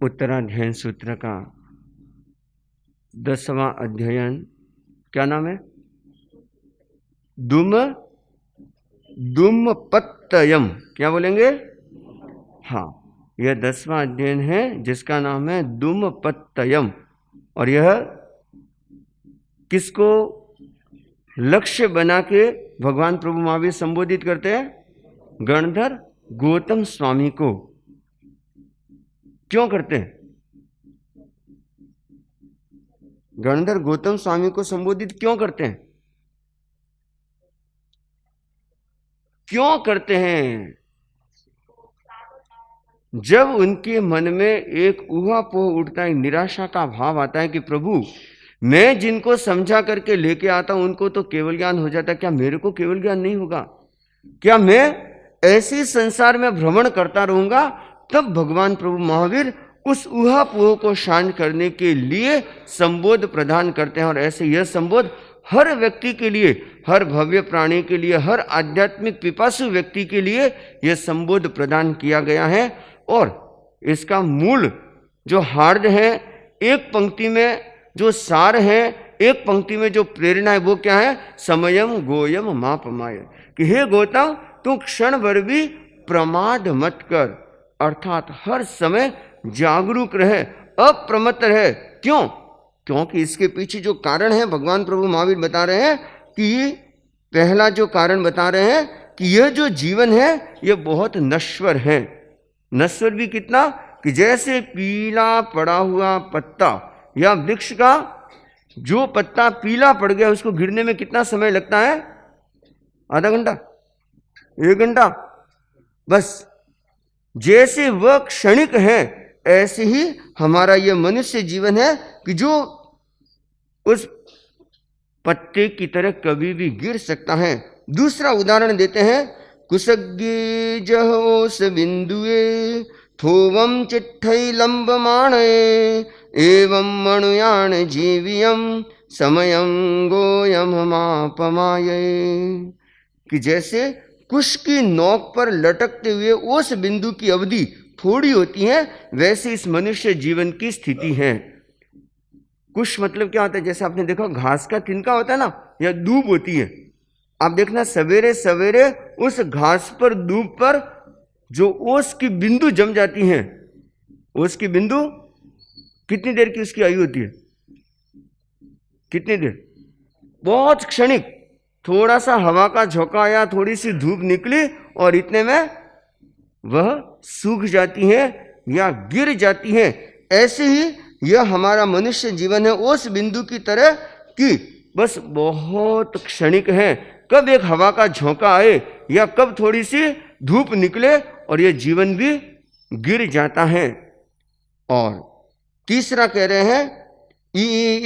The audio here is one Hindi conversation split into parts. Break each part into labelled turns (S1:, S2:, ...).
S1: उत्तराध्ययन सूत्र का 10वां अध्ययन, क्या नाम है? दुमपत्तयम। क्या बोलेंगे? हाँ, यह 10वां अध्ययन है जिसका नाम है दुमपत्तयम। और यह किसको लक्ष्य बना के भगवान प्रभु महावीर संबोधित करते हैं? गणधर गौतम स्वामी को। क्यों करते हैं? गणधर गौतम स्वामी को संबोधित क्यों करते हैं? क्यों करते हैं? जब उनके मन में एक ऊहापोह उठता है, निराशा का भाव आता है कि प्रभु मैं जिनको समझा करके लेके आता हूं उनको तो केवल ज्ञान हो जाता है, क्या मेरे को केवल ज्ञान नहीं होगा? क्या मैं ऐसी संसार में भ्रमण करता रहूंगा? तब भगवान प्रभु महावीर उस ऊहापोह को शांत करने के लिए संबोध प्रदान करते हैं। और ऐसे यह संबोध हर व्यक्ति के लिए, हर भव्य प्राणी के लिए, हर आध्यात्मिक पिपासु व्यक्ति के लिए यह संबोध प्रदान किया गया है। और इसका मूल जो हार्द है, एक पंक्ति में जो सार है, एक पंक्ति में जो प्रेरणा है, वो क्या है? समयम गोयम मापमाय, कि हे गौतम तू क्षण भर भी प्रमाद मत कर, अर्थात हर समय जागरूक रहे, अप्रमत्त रहे। क्यों? क्योंकि इसके पीछे जो कारण है भगवान प्रभु महावीर बता रहे हैं कि पहला जो कारण बता रहे हैं कि यह जो जीवन है यह बहुत नश्वर है। नश्वर भी कितना? कि जैसे पीला पड़ा हुआ पत्ता या वृक्ष का जो पत्ता पीला पड़ गया उसको गिरने में कितना समय लगता है? आधा घंटा, 1 घंटा, बस। जैसे वह क्षणिक है ऐसे ही हमारा यह मनुष्य जीवन है कि जो उस पत्ते की तरह कभी भी गिर सकता है। दूसरा उदाहरण देते हैं, कुसग्गे जहोस बिंदुए थोवम चिट्ठई लंबमाणे एवं मणुयान जीवियम समयं गोयम मापमाये, कि जैसे कुश की नोक पर लटकते हुए ओस बिंदु की अवधि थोड़ी होती है, वैसे इस मनुष्य जीवन की स्थिति है। कुश मतलब क्या होता है? जैसे आपने देखा घास का तिनका होता है ना, या दूब होती है। आप देखना सवेरे सवेरे उस घास पर, दूब पर जो ओस की बिंदु जम जाती हैं, ओस की बिंदु कितनी देर की उसकी आयु होती है? कितनी देर? बहुत क्षणिक। थोड़ा सा हवा का झोंका आया, थोड़ी सी धूप निकली और इतने में वह सूख जाती है या गिर जाती है। ऐसे ही यह हमारा मनुष्य जीवन है, उस बिंदु की तरह कि बस बहुत क्षणिक है। कब एक हवा का झोंका आए या कब थोड़ी सी धूप निकले और यह जीवन भी गिर जाता है। और तीसरा कह रहे हैं,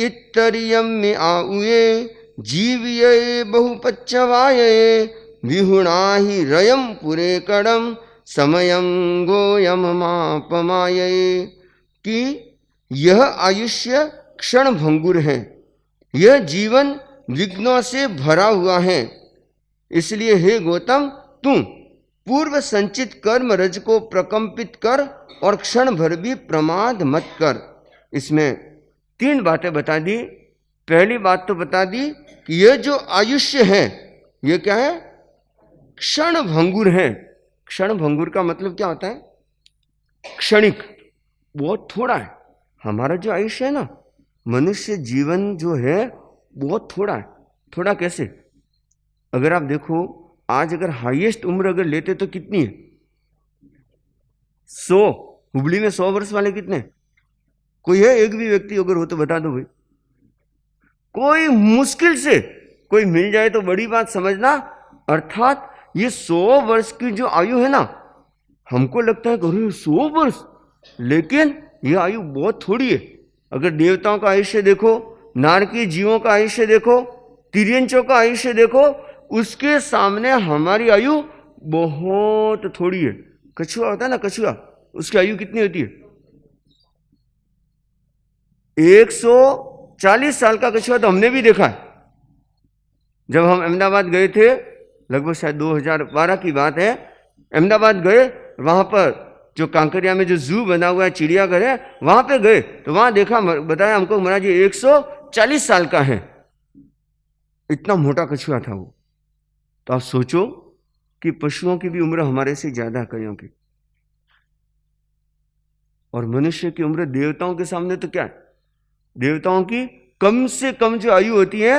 S1: इतरियम में आउए जीविये बहुपच्चवाये विहुणा ही रयम पुरे कड़म समयं गोयम मापमाये, कि यह आयुष्य क्षण भंगुर है, यह जीवन विघ्नों से भरा हुआ है। इसलिए हे गौतम तू पूर्व संचित कर्म रज को प्रकंपित कर और क्षण भर भी प्रमाद मत कर। इसमें 3 बातें बता दी। पहली बात तो बता दी कि यह जो आयुष्य है यह क्या है? क्षण भंगुर है। क्षण भंगुर का मतलब क्या होता है? क्षणिक, बहुत थोड़ा है। हमारा जो आयुष्य है ना, मनुष्य जीवन जो है बहुत थोड़ा है। थोड़ा कैसे? अगर आप देखो आज अगर हाईएस्ट उम्र अगर लेते तो कितनी है? 100। हुबली में 100 वर्ष वाले कितने? कोई है? एक भी व्यक्ति अगर हो तो बता दो भाई। कोई मुश्किल से कोई मिल जाए तो बड़ी बात समझना। अर्थात ये 100 वर्ष की जो आयु है ना, हमको लगता है कि 100 वर्ष, लेकिन ये आयु बहुत थोड़ी है। अगर देवताओं का आयुष्य देखो, नारकी जीवों का आयुष्य देखो, तिर्यंचों का आयुष्य देखो, उसके सामने हमारी आयु बहुत थोड़ी है। कछुआ होता है ना, कछुआ, उसकी आयु कितनी होती है? 140 साल का कछुआ तो हमने भी देखा है। जब हम अहमदाबाद गए थे, लगभग शायद 2012 की बात है, अहमदाबाद गए, वहां पर जो कांकरिया में जो जू बना हुआ है, चिड़ियाघर है, वहां पे गए तो वहां देखा, बताया हमको महाराज जी 140 साल का है, इतना मोटा कछुआ था वो। तो आप सोचो कि पशुओं की भी उम्र हमारे से ज्यादा कईयों की, और मनुष्य की उम्र देवताओं के सामने तो क्या है, देवताओं की कम से कम जो आयु होती है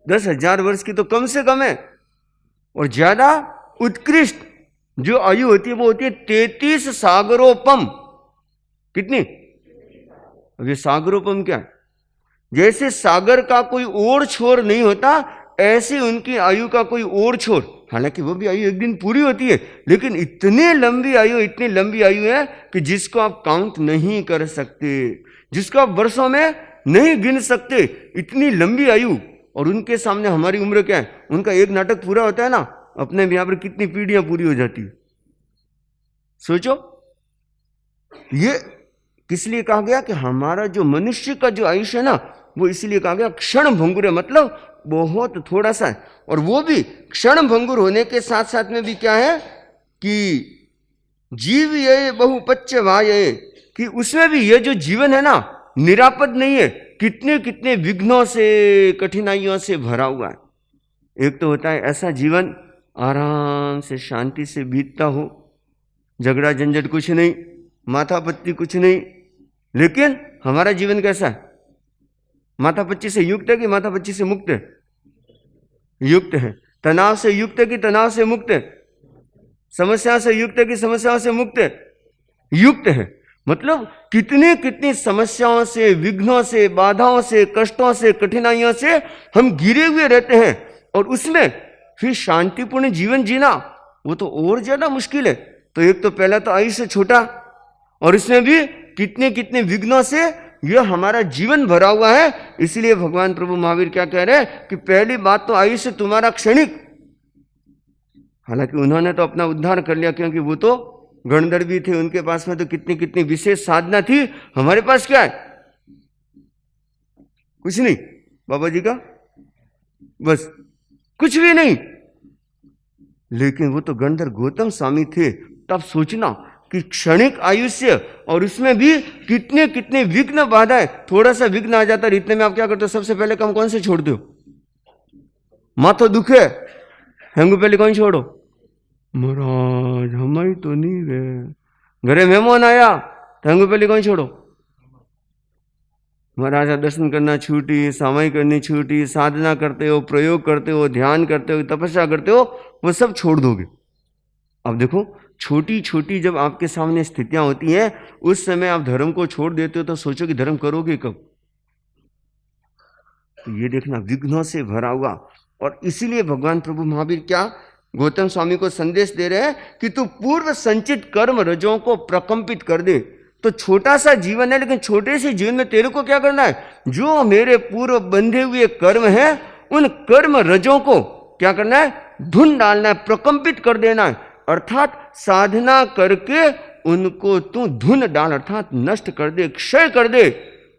S1: 10,000 वर्ष की तो कम से कम है, और ज्यादा उत्कृष्ट जो आयु होती है वो होती है 33 सागरोपम। कितनी? अब ये सागरोपम क्या है? जैसे सागर का कोई ओर छोर नहीं होता, ऐसे उनकी आयु का कोई ओर छोर, हालांकि वो भी आयु एक दिन पूरी होती है, लेकिन इतनी लंबी आयु है कि जिसको आप काउंट नहीं कर सकते, जिसको आप वर्षों में नहीं गिन सकते, इतनी लंबी आयु। और उनके सामने हमारी उम्र क्या है? उनका एक नाटक पूरा होता है ना, अपने यहाँ पर कितनी पीढ़ियां पूरी हो जाती है। सोचो, ये किस लिए कहा गया कि हमारा जो मनुष्य का जो आयुष्य है ना, वो इसलिए कहा गया क्षण भंगुर है, मतलब बहुत थोड़ा सा है। और वो भी क्षण भंगुर होने के साथ साथ में भी क्या है कि जीव ये बहुपच्य वाये, कि उसमें भी ये जो जीवन है ना निरापद नहीं है, कितने कितने विघ्नों से, कठिनाइयों से भरा हुआ है। एक तो होता है ऐसा जीवन आराम से शांति से बीतता हो, झगड़ा झंझट कुछ नहीं, माथापच्ची कुछ नहीं। लेकिन हमारा जीवन कैसा है? माथापच्ची से युक्त है कि माथापच्ची से मुक्त है? युक्त है। तनाव से युक्त है कि तनाव से मुक्त है? समस्या से युक्त है कि समस्याओं से मुक्त है? युक्त है। मतलब कितनी कितनी समस्याओं से, विघ्नों से, बाधाओं से, कष्टों से, कठिनाइयों से हम घिरे हुए रहते हैं, और उसमें फिर शांतिपूर्ण जीवन जीना वो तो और ज्यादा मुश्किल है। तो एक तो पहला तो आयु से छोटा, और इसमें भी कितने कितने विघ्नों से यह हमारा जीवन भरा हुआ है। इसलिए भगवान प्रभु महावीर क्या कह रहे हैं कि पहली बात तो आयु से तुम्हारा क्षणिक, हालांकि उन्होंने तो अपना उद्धार कर लिया, क्योंकि वो तो गणधर्वी थे, उनके पास में तो कितनी कितनी विशेष साधना थी। हमारे पास क्या है? कुछ नहीं। बाबा जी का बस कुछ भी नहीं। लेकिन वो तो गणधर गौतम स्वामी थे। तब सोचना कि क्षणिक आयुष्य, और उसमें भी कितने कितने विघ्न बाधा है। थोड़ा सा विघ्न आ जाता है, इतने में आप क्या करते हो? सबसे पहले काम कौन से छोड़ दो? माथा दुखे हेंगू पहले कौन छोड़ो? महाराज हमारी तो नहीं गए, घरे मेहमान आया तो हेंगू पहले कौन छोड़ो? महाराज दर्शन करना छूटी, सामाई करनी छूटी, साधना करते हो, प्रयोग करते हो, ध्यान करते हो, तपस्या करते हो, वो सब छोड़ दोगे। अब देखो, छोटी छोटी जब आपके सामने स्थितियां होती हैं, उस समय आप धर्म को छोड़ देते हो, तो सोचो कि धर्म करोगे कब? तो ये देखना विघ्नों से भरा हुआ। और इसीलिए भगवान प्रभु महावीर क्या गौतम स्वामी को संदेश दे रहे हैं कि तू पूर्व संचित कर्म रजों को प्रकंपित कर दे। तो छोटा सा जीवन है, लेकिन छोटे से जीवन में तेरे को क्या करना है? जो मेरे पूर्व बंधे हुए कर्म है, उन कर्म रजों को क्या करना है? धुन डालना है, प्रकंपित कर देना है। अर्थात साधना करके उनको तू धुन डाल, अर्थात नष्ट कर दे, क्षय कर दे।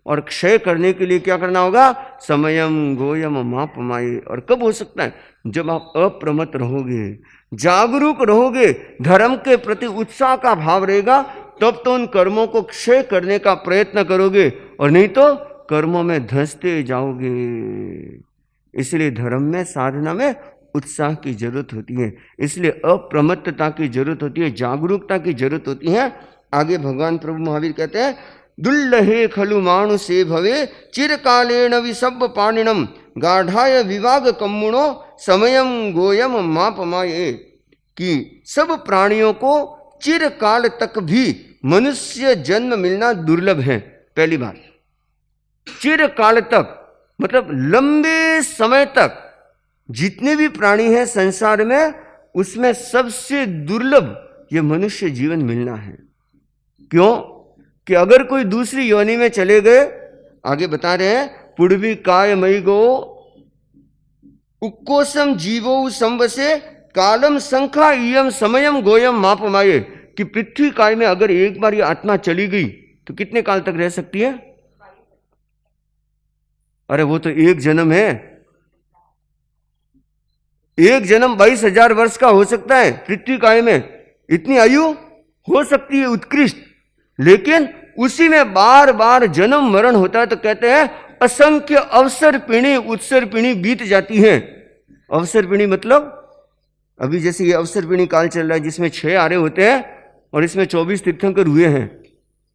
S1: और क्षय करने के लिए क्या करना होगा? समयम गोयम मापमाये। और कब हो सकता है? जब आप अप्रमत्त रहोगे, जागरूक रहोगे, धर्म के प्रति उत्साह का भाव रहेगा, तब तो उन कर्मों को क्षय करने का प्रयत्न करोगे, और नहीं तो कर्मों में धंसते जाओगे। इसलिए धर्म में, साधना में उत्साह की जरूरत होती है, इसलिए अप्रमत्तता की जरूरत होती है, जागरूकता की जरूरत होती है। आगे भगवान प्रभु महावीर कहते हैं, दुर्लहे खलु मानुषे भवे चिरकालेन विसब्ब पाणिनम गाढ़ाय विवाग कम्मुणो समयम गोयम मापमाये। कि सब प्राणियों को चिरकाल तक भी मनुष्य जन्म मिलना दुर्लभ है। पहली बात, चिरकाल तक मतलब लंबे समय तक जितने भी प्राणी हैं संसार में, उसमें सबसे दुर्लभ ये मनुष्य जीवन मिलना है। क्यों? कि अगर कोई दूसरी योनि में चले गए, आगे बता रहे हैं, पुड़वी काय मई गो उक्कोसम जीवो संवसे कालम संखा इयम समयम गोयम मापमाये। कि पृथ्वी काय में अगर एक बार ये आत्मा चली गई तो कितने काल तक रह सकती है? अरे वो तो एक जन्म है, एक जन्म 22,000 वर्ष का हो सकता है पृथ्वी काय में। इतनी आयु हो सकती है उत्कृष्ट, लेकिन उसी में बार बार जन्म मरण होता है। तो कहते हैं असंख्य अवसर पीढ़ी उत्सर पीढ़ी बीत जाती है। अवसर पीढ़ी मतलब अभी जैसे ये अवसर पीढ़ी काल चल रहा है, जिसमें 6 आरे होते हैं और इसमें 24 तीर्थंकर हुए हैं।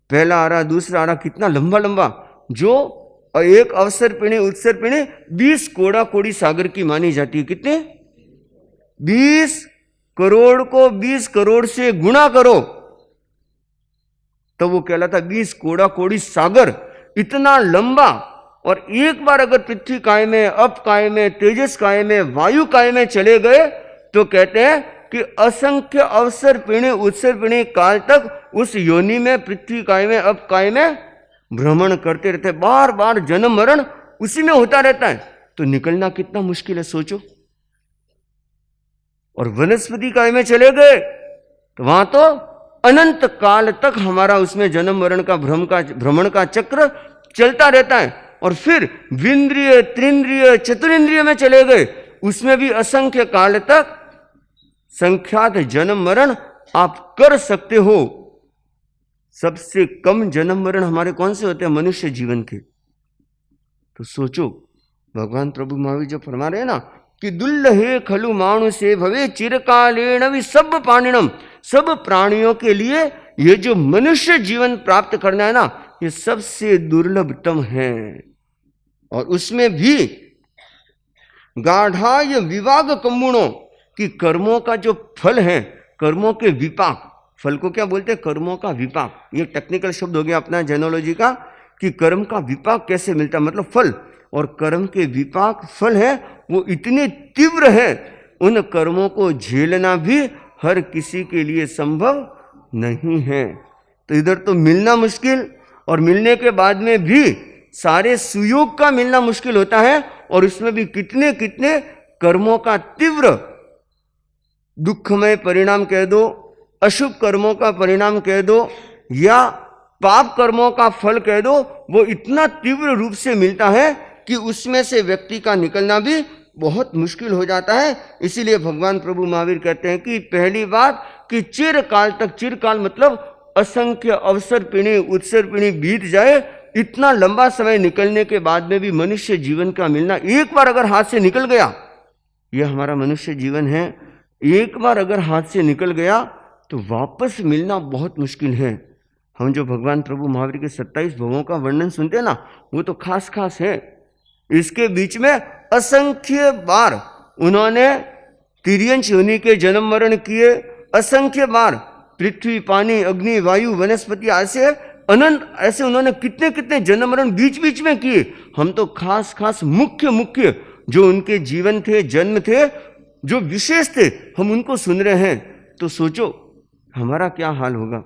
S1: पहला आरा, दूसरा आरा, कितना लंबा लंबा, जो एक अवसर पीढ़ी उत्सर पीढ़ी 20 कोड़ा कोड़ी सागर की मानी जाती है। कितने? 20 करोड़ को 20 करोड़ से गुणा करो तो वो कहलाता 20 कोड़ा कोड़ी सागर। इतना लंबा। और एक बार अगर पृथ्वी काय में, अप काय में, तेजस काय में, वायु काय में चले गए तो कहते हैं कि असंख्य अवसर पीढ़ी उत्सर पीढ़ी काल तक उस योनि में, पृथ्वी काय में, अप काय में भ्रमण करते रहते। बार बार जन्म मरण उसी में होता रहता है। तो निकलना कितना मुश्किल है, सोचो। और वनस्पति काय में चले गए तो वहां तो अनंत काल तक हमारा उसमें जन्म मरण का भ्रमण का चक्र चलता रहता है। और फिर विंद्रिय, त्रिंद्रिय, चतुरिंद्रिय में चले गए, उसमें भी असंख्य काल तक संख्यात जन्म मरण आप कर सकते हो। सबसे कम जन्म मरण हमारे कौन से होते हैं? मनुष्य जीवन के। तो सोचो, भगवान प्रभु महावीर जो फरमा रहे हैं ना कि दुल्लहे खलु मानुषे भवे चिरकालेण वि सब प्राणिनम, सब प्राणियों के लिए ये जो मनुष्य जीवन प्राप्त करना है ना, ये सबसे दुर्लभतम है। और उसमें भी गाढ़ाय विवाग कम्मुणों कि कर्मों का जो फल है, कर्मों के विपाक, फल को क्या बोलते हैं? कर्मों का विपाक। ये टेक्निकल शब्द हो गया अपना जैनोलॉजी का, कि कर्म का विपाक कैसे मिलता है, मतलब फल। और कर्म के विपाक फल है वो इतने तीव्र है, उन कर्मों को झेलना भी हर किसी के लिए संभव नहीं है। तो इधर तो मिलना मुश्किल, और मिलने के बाद में भी सारे सुयोग का मिलना मुश्किल होता है। और उसमें भी कितने कितने कर्मों का तीव्र दुखमय परिणाम कह दो, अशुभ कर्मों का परिणाम कह दो, या पाप कर्मों का फल कह दो, वो इतना तीव्र रूप से मिलता है कि उसमें से व्यक्ति का निकलना भी बहुत मुश्किल हो जाता है। इसीलिए भगवान प्रभु महावीर कहते हैं कि पहली बात कि चिरकाल तक, चिरकाल मतलब असंख्य अवसर पीढ़ी उत्सर पीढ़ी बीत जाए, इतना लंबा समय निकलने के बाद में भी मनुष्य जीवन का मिलना, एक बार अगर हाथ से निकल गया, यह हमारा मनुष्य जीवन है, एक बार अगर हाथ से निकल गया तो वापस मिलना बहुत मुश्किल है। हम जो भगवान प्रभु महावीर के 27 भवों का वर्णन सुनते हैं ना, वो तो खास खास है। इसके बीच में असंख्य बार उन्होंने तिर्यंश योनि के जन्म मरण किए, असंख्य बार पृथ्वी, पानी, अग्नि, वायु, वनस्पति, ऐसे अनंत, ऐसे उन्होंने कितने कितने जन्म मरण बीच बीच में किए। हम तो खास खास मुख्य मुख्य जो उनके जीवन थे, जन्म थे, जो विशेष थे, हम उनको सुन रहे हैं। तो सोचो हमारा क्या हाल होगा।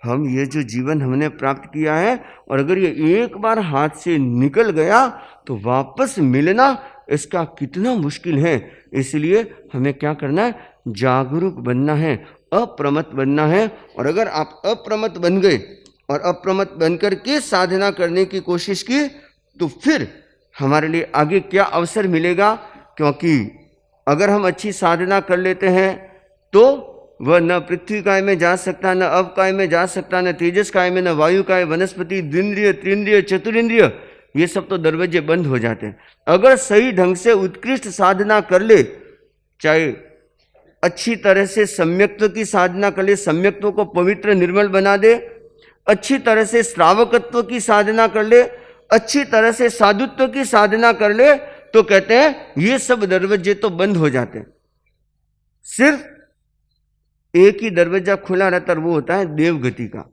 S1: हम ये जो जीवन हमने प्राप्त किया है, और अगर ये एक बार हाथ से निकल गया तो वापस मिलना इसका कितना मुश्किल है। इसलिए हमें क्या करना है? जागरूक बनना है, अप्रमत्त बनना है। और अगर आप अप्रमत्त बन गए और अप्रमत्त बनकर के साधना करने की कोशिश की, तो फिर हमारे लिए आगे क्या अवसर मिलेगा। क्योंकि अगर हम अच्छी साधना कर लेते हैं तो वह न पृथ्वी काय में जा सकता, न अव काय में जा सकता, न तेजस काय में, न वायु काय, वनस्पति, द्विंद्रिय, त्रिंद्रिय, चतुरिंद्रिय, ये सब तो दरवाजे बंद हो जाते हैं। अगर सही ढंग से उत्कृष्ट साधना कर ले, चाहे अच्छी तरह से सम्यक्त्व की साधना कर ले, सम्यक्त्व को पवित्र निर्मल बना दे, अच्छी तरह से श्रावकत्व की साधना कर ले, अच्छी तरह से साधुत्व की साधना कर ले, तो कहते हैं ये सब दरवाजे तो बंद हो जाते हैं। सिर्फ एक ही दरवाजा खुला रहता है, वो होता है देव गति का।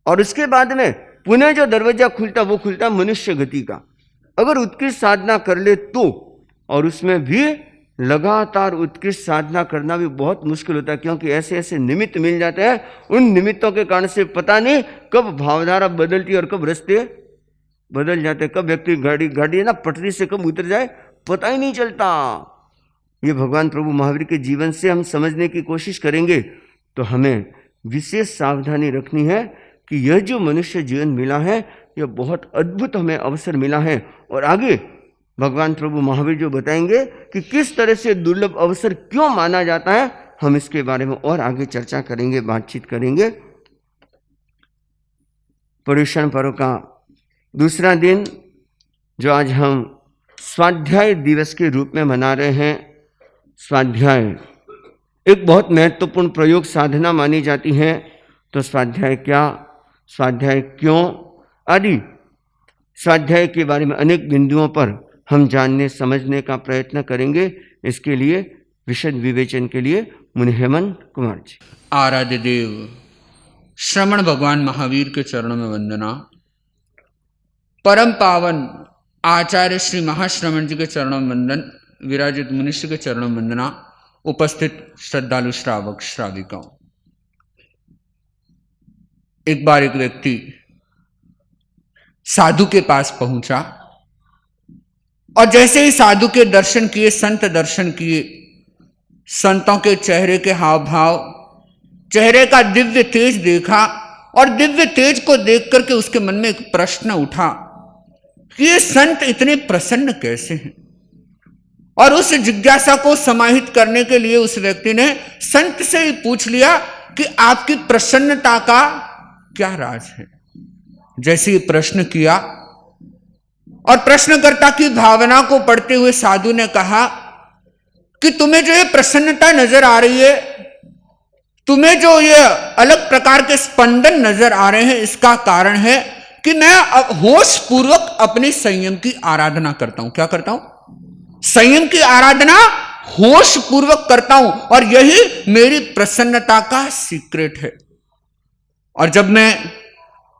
S1: और उसके बाद में पुनः जो दरवाजा खुलता वो खुलता मनुष्य गति का। अगर उत्कृष्ट साधना कर ले तो, और उसमें भी लगातार उत्कृष्ट साधना करना भी बहुत मुश्किल होता है, क्योंकि ऐसे ऐसे निमित्त मिल जाते हैं। उन निमित्तों के कारण से पता नहीं कब भावधारा बदलती और कब रास्ते बदल जाते, कब व्यक्ति गाड़ी है ना पटरी से कब उतर जाए पता ही नहीं चलता। ये भगवान प्रभु महावीर के जीवन से हम समझने की कोशिश करेंगे तो हमें विशेष सावधानी रखनी है कि यह जो मनुष्य जीवन मिला है, यह बहुत अद्भुत हमें अवसर मिला है। और आगे भगवान प्रभु महावीर जो बताएंगे कि किस तरह से दुर्लभ अवसर क्यों माना जाता है, हम इसके बारे में और आगे चर्चा करेंगे, बातचीत करेंगे। पर्युषण पर्व का दूसरा दिन जो आज हम स्वाध्याय दिवस के रूप में मना रहे हैं। स्वाध्याय एक बहुत महत्वपूर्ण प्रयोग साधना मानी जाती है। तो स्वाध्याय क्या, स्वाध्याय क्यों आदि स्वाध्याय के बारे में अनेक बिंदुओं पर हम जानने समझने का प्रयत्न करेंगे। इसके लिए विशद विवेचन के लिए मुनि हेमंत कुमार जी।
S2: आराध्य देव श्रमण भगवान महावीर के चरणों में वंदना। परम पावन आचार्य श्री महाश्रमण जी के चरणों में वंदन। विराजित मुनिश्री के चरणों में वंदना। उपस्थित श्रद्धालु श्रावक श्राविकाओं, एक बार एक व्यक्ति साधु के पास पहुंचा और जैसे ही साधु के दर्शन किए, संत दर्शन किए, संतों के चेहरे के हाव भाव, चेहरे का दिव्य तेज देखा और दिव्य तेज को देख करके उसके मन में एक प्रश्न उठा कि ये संत इतने प्रसन्न कैसे हैं। और उस जिज्ञासा को समाहित करने के लिए उस व्यक्ति ने संत से ही पूछ लिया कि आपकी प्रसन्नता का क्या राज है। जैसे ही प्रश्न किया और प्रश्नकर्ता की भावना को पढ़ते हुए साधु ने कहा कि तुम्हें जो ये प्रसन्नता नजर आ रही है, तुम्हें जो ये अलग प्रकार के स्पंदन नजर आ रहे हैं, इसका कारण है कि मैं होश पूर्वक अपने संयम की आराधना करता हूं। क्या करता हूं? संयम की आराधना होश पूर्वक करता हूं और यही मेरी प्रसन्नता का सीक्रेट है। और जब मैं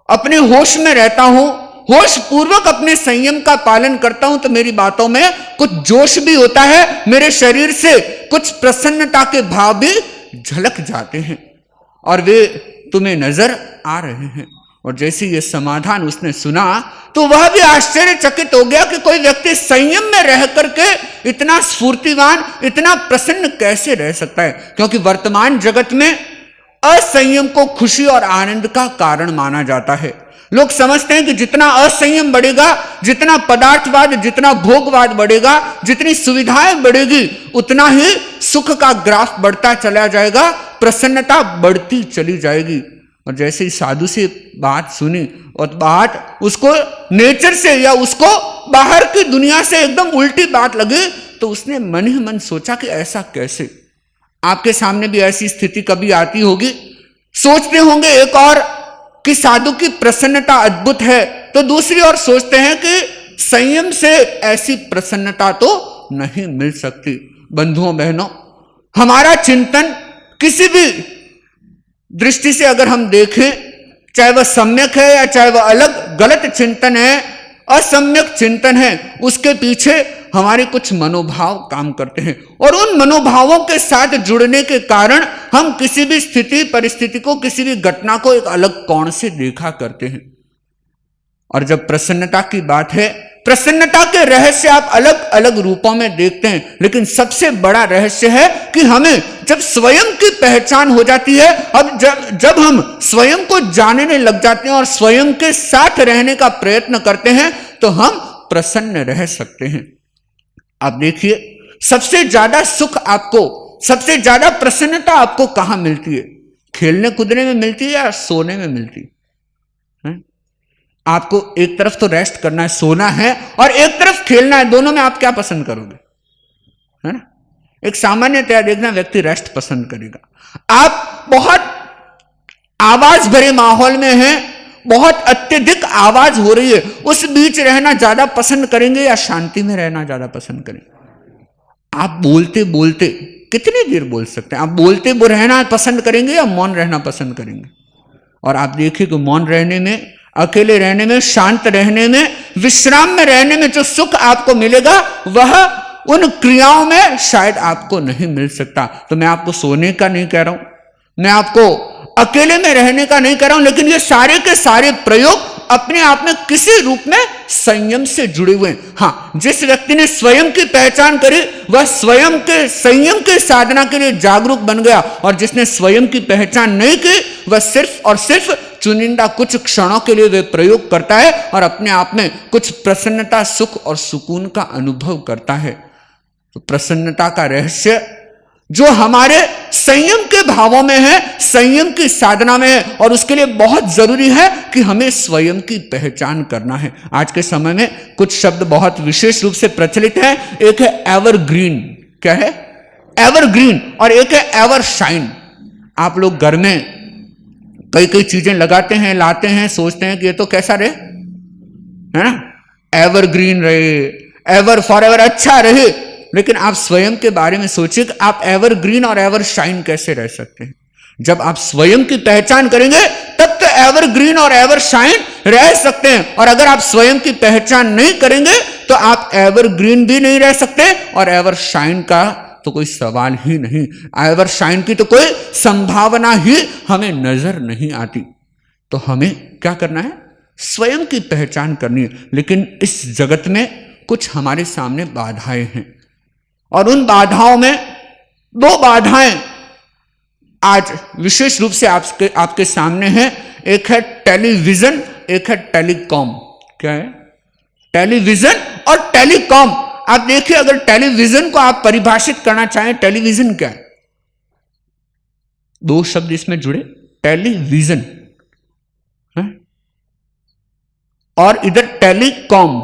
S2: अपने होश में रहता हूं, होश पूर्वक अपने संयम का पालन करता हूं, तो मेरी बातों में कुछ जोश भी होता है, मेरे शरीर से कुछ प्रसन्नता के भाव भी झलक जाते हैं और वे तुम्हें नजर आ रहे हैं। और जैसे ये समाधान उसने सुना तो वह भी आश्चर्यचकित हो गया कि कोई व्यक्ति संयम में रह करके इतना स्फूर्तिवान, इतना प्रसन्न कैसे रह सकता है। क्योंकि वर्तमान जगत में असंयम को खुशी और आनंद का कारण माना जाता है। लोग समझते हैं कि जितना असंयम बढ़ेगा, जितना पदार्थवाद, जितना भोगवाद बढ़ेगा, जितनी सुविधाएं बढ़ेगी, उतना ही सुख का ग्राफ बढ़ता चला जाएगा, प्रसन्नता बढ़ती चली जाएगी। और जैसे ही साधु से बात सुनी और बात उसको नेचर से या उसको बाहर की दुनिया से एकदम उल्टी बात लगी, तो उसने मन ही मन सोचा कि ऐसा कैसे। आपके सामने भी ऐसी स्थिति कभी आती होगी, सोचते होंगे एक और कि साधु की प्रसन्नता अद्भुत है, तो दूसरी ओर सोचते हैं कि संयम से ऐसी प्रसन्नता तो नहीं मिल सकती। बंधुओं बहनों, हमारा चिंतन किसी भी दृष्टि से अगर हम देखें, चाहे वह सम्यक है या चाहे वह अलग गलत चिंतन है, असम्यक चिंतन है, उसके पीछे हमारे कुछ मनोभाव काम करते हैं और उन मनोभावों के साथ जुड़ने के कारण हम किसी भी स्थिति परिस्थिति को, किसी भी घटना को एक अलग कोण से देखा करते हैं। और जब प्रसन्नता की बात है, प्रसन्नता के रहस्य आप अलग अलग रूपों में देखते हैं, लेकिन सबसे बड़ा रहस्य है कि हमें जब स्वयं की पहचान हो जाती है, अब जब हम स्वयं को जानने लग जाते हैं और स्वयं के साथ रहने का प्रयत्न करते हैं, तो हम प्रसन्न रह सकते हैं। आप देखिए, सबसे ज्यादा सुख आपको, सबसे ज्यादा प्रसन्नता आपको कहां मिलती है? खेलने कूदने में मिलती है या सोने में मिलती है? आपको एक तरफ तो रेस्ट करना है, सोना है, और एक तरफ खेलना है। दोनों में आप क्या पसंद करोगे? है ना? एक सामान्यतया देखना, व्यक्ति रेस्ट पसंद करेगा। आप बहुत आवाज भरे माहौल में हैं, बहुत अत्यधिक आवाज हो रही है, उस बीच रहना ज्यादा पसंद करेंगे या शांति में रहना ज्यादा पसंद करेंगे? आप बोलते बोलते कितनी देर बोल सकते हैं? आप बोलते रहना पसंद करेंगे या मौन रहना पसंद करेंगे? और आप देखिए कि मौन रहने में, अकेले रहने में, शांत रहने में, विश्राम में रहने में जो सुख आपको मिलेगा, वह उन क्रियाओं में शायद आपको नहीं मिल सकता। तो मैं आपको सोने का नहीं कह रहा हूं, मैं आपको अकेले में रहने का नहीं कह रहा हूं, लेकिन ये सारे के सारे प्रयोग अपने आप में किसी रूप में संयम से जुड़े हुए हैं। हाँ, जिस व्यक्ति ने स्वयं की पहचान करी, वह स्वयं के संयम के साधना के लिए जागरूक बन गया, और जिसने स्वयं की पहचान नहीं की, वह सिर्फ और सिर्फ चुनिंदा कुछ क्षणों के लिए वे प्रयोग करता है और अपने आप में कुछ प्रसन्नता, सुख और सुकून का अनुभव करता है। तो प्रसन्नता का रहस्य जो हमारे संयम के भावों में है, संयम की साधना में है, और उसके लिए बहुत जरूरी है कि हमें स्वयं की पहचान करना है। आज के समय में कुछ शब्द बहुत विशेष रूप से प्रचलित है। एक है एवरग्रीन, क्या है? एवरग्रीन, और एक है एवर शाइन। आप लोग घर में कई कई चीजें लगाते हैं, लाते हैं, सोचते हैं कि ये तो कैसा रहे, है ना, एवरग्रीन रहे, एवर फॉरएवर अच्छा रहे, लेकिन आप स्वयं के बारे में सोचिए कि आप एवरग्रीन और एवर शाइन कैसे रह सकते हैं। जब आप स्वयं की पहचान करेंगे तब तो एवरग्रीन और एवर शाइन रह सकते हैं, और अगर आप स्वयं की पहचान नहीं करेंगे तो आप एवरग्रीन भी नहीं रह सकते, और एवर शाइन का तो कोई सवाल ही नहीं, एवर शाइन की तो कोई संभावना ही हमें नजर नहीं आती। तो हमें क्या करना है? स्वयं की पहचान करनी है। लेकिन इस जगत में कुछ हमारे सामने बाधाएं हैं, और उन बाधाओं में दो बाधाएं आज विशेष रूप से आपके सामने हैं। एक है टेलीविजन, एक है टेलीकॉम। क्या है? टेलीविजन और टेलीकॉम। आप देखिए, अगर टेलीविजन को आप परिभाषित करना चाहें, टेलीविजन क्या है? दो शब्द इसमें जुड़े, टेलीविजन है? और इधर टेलीकॉम,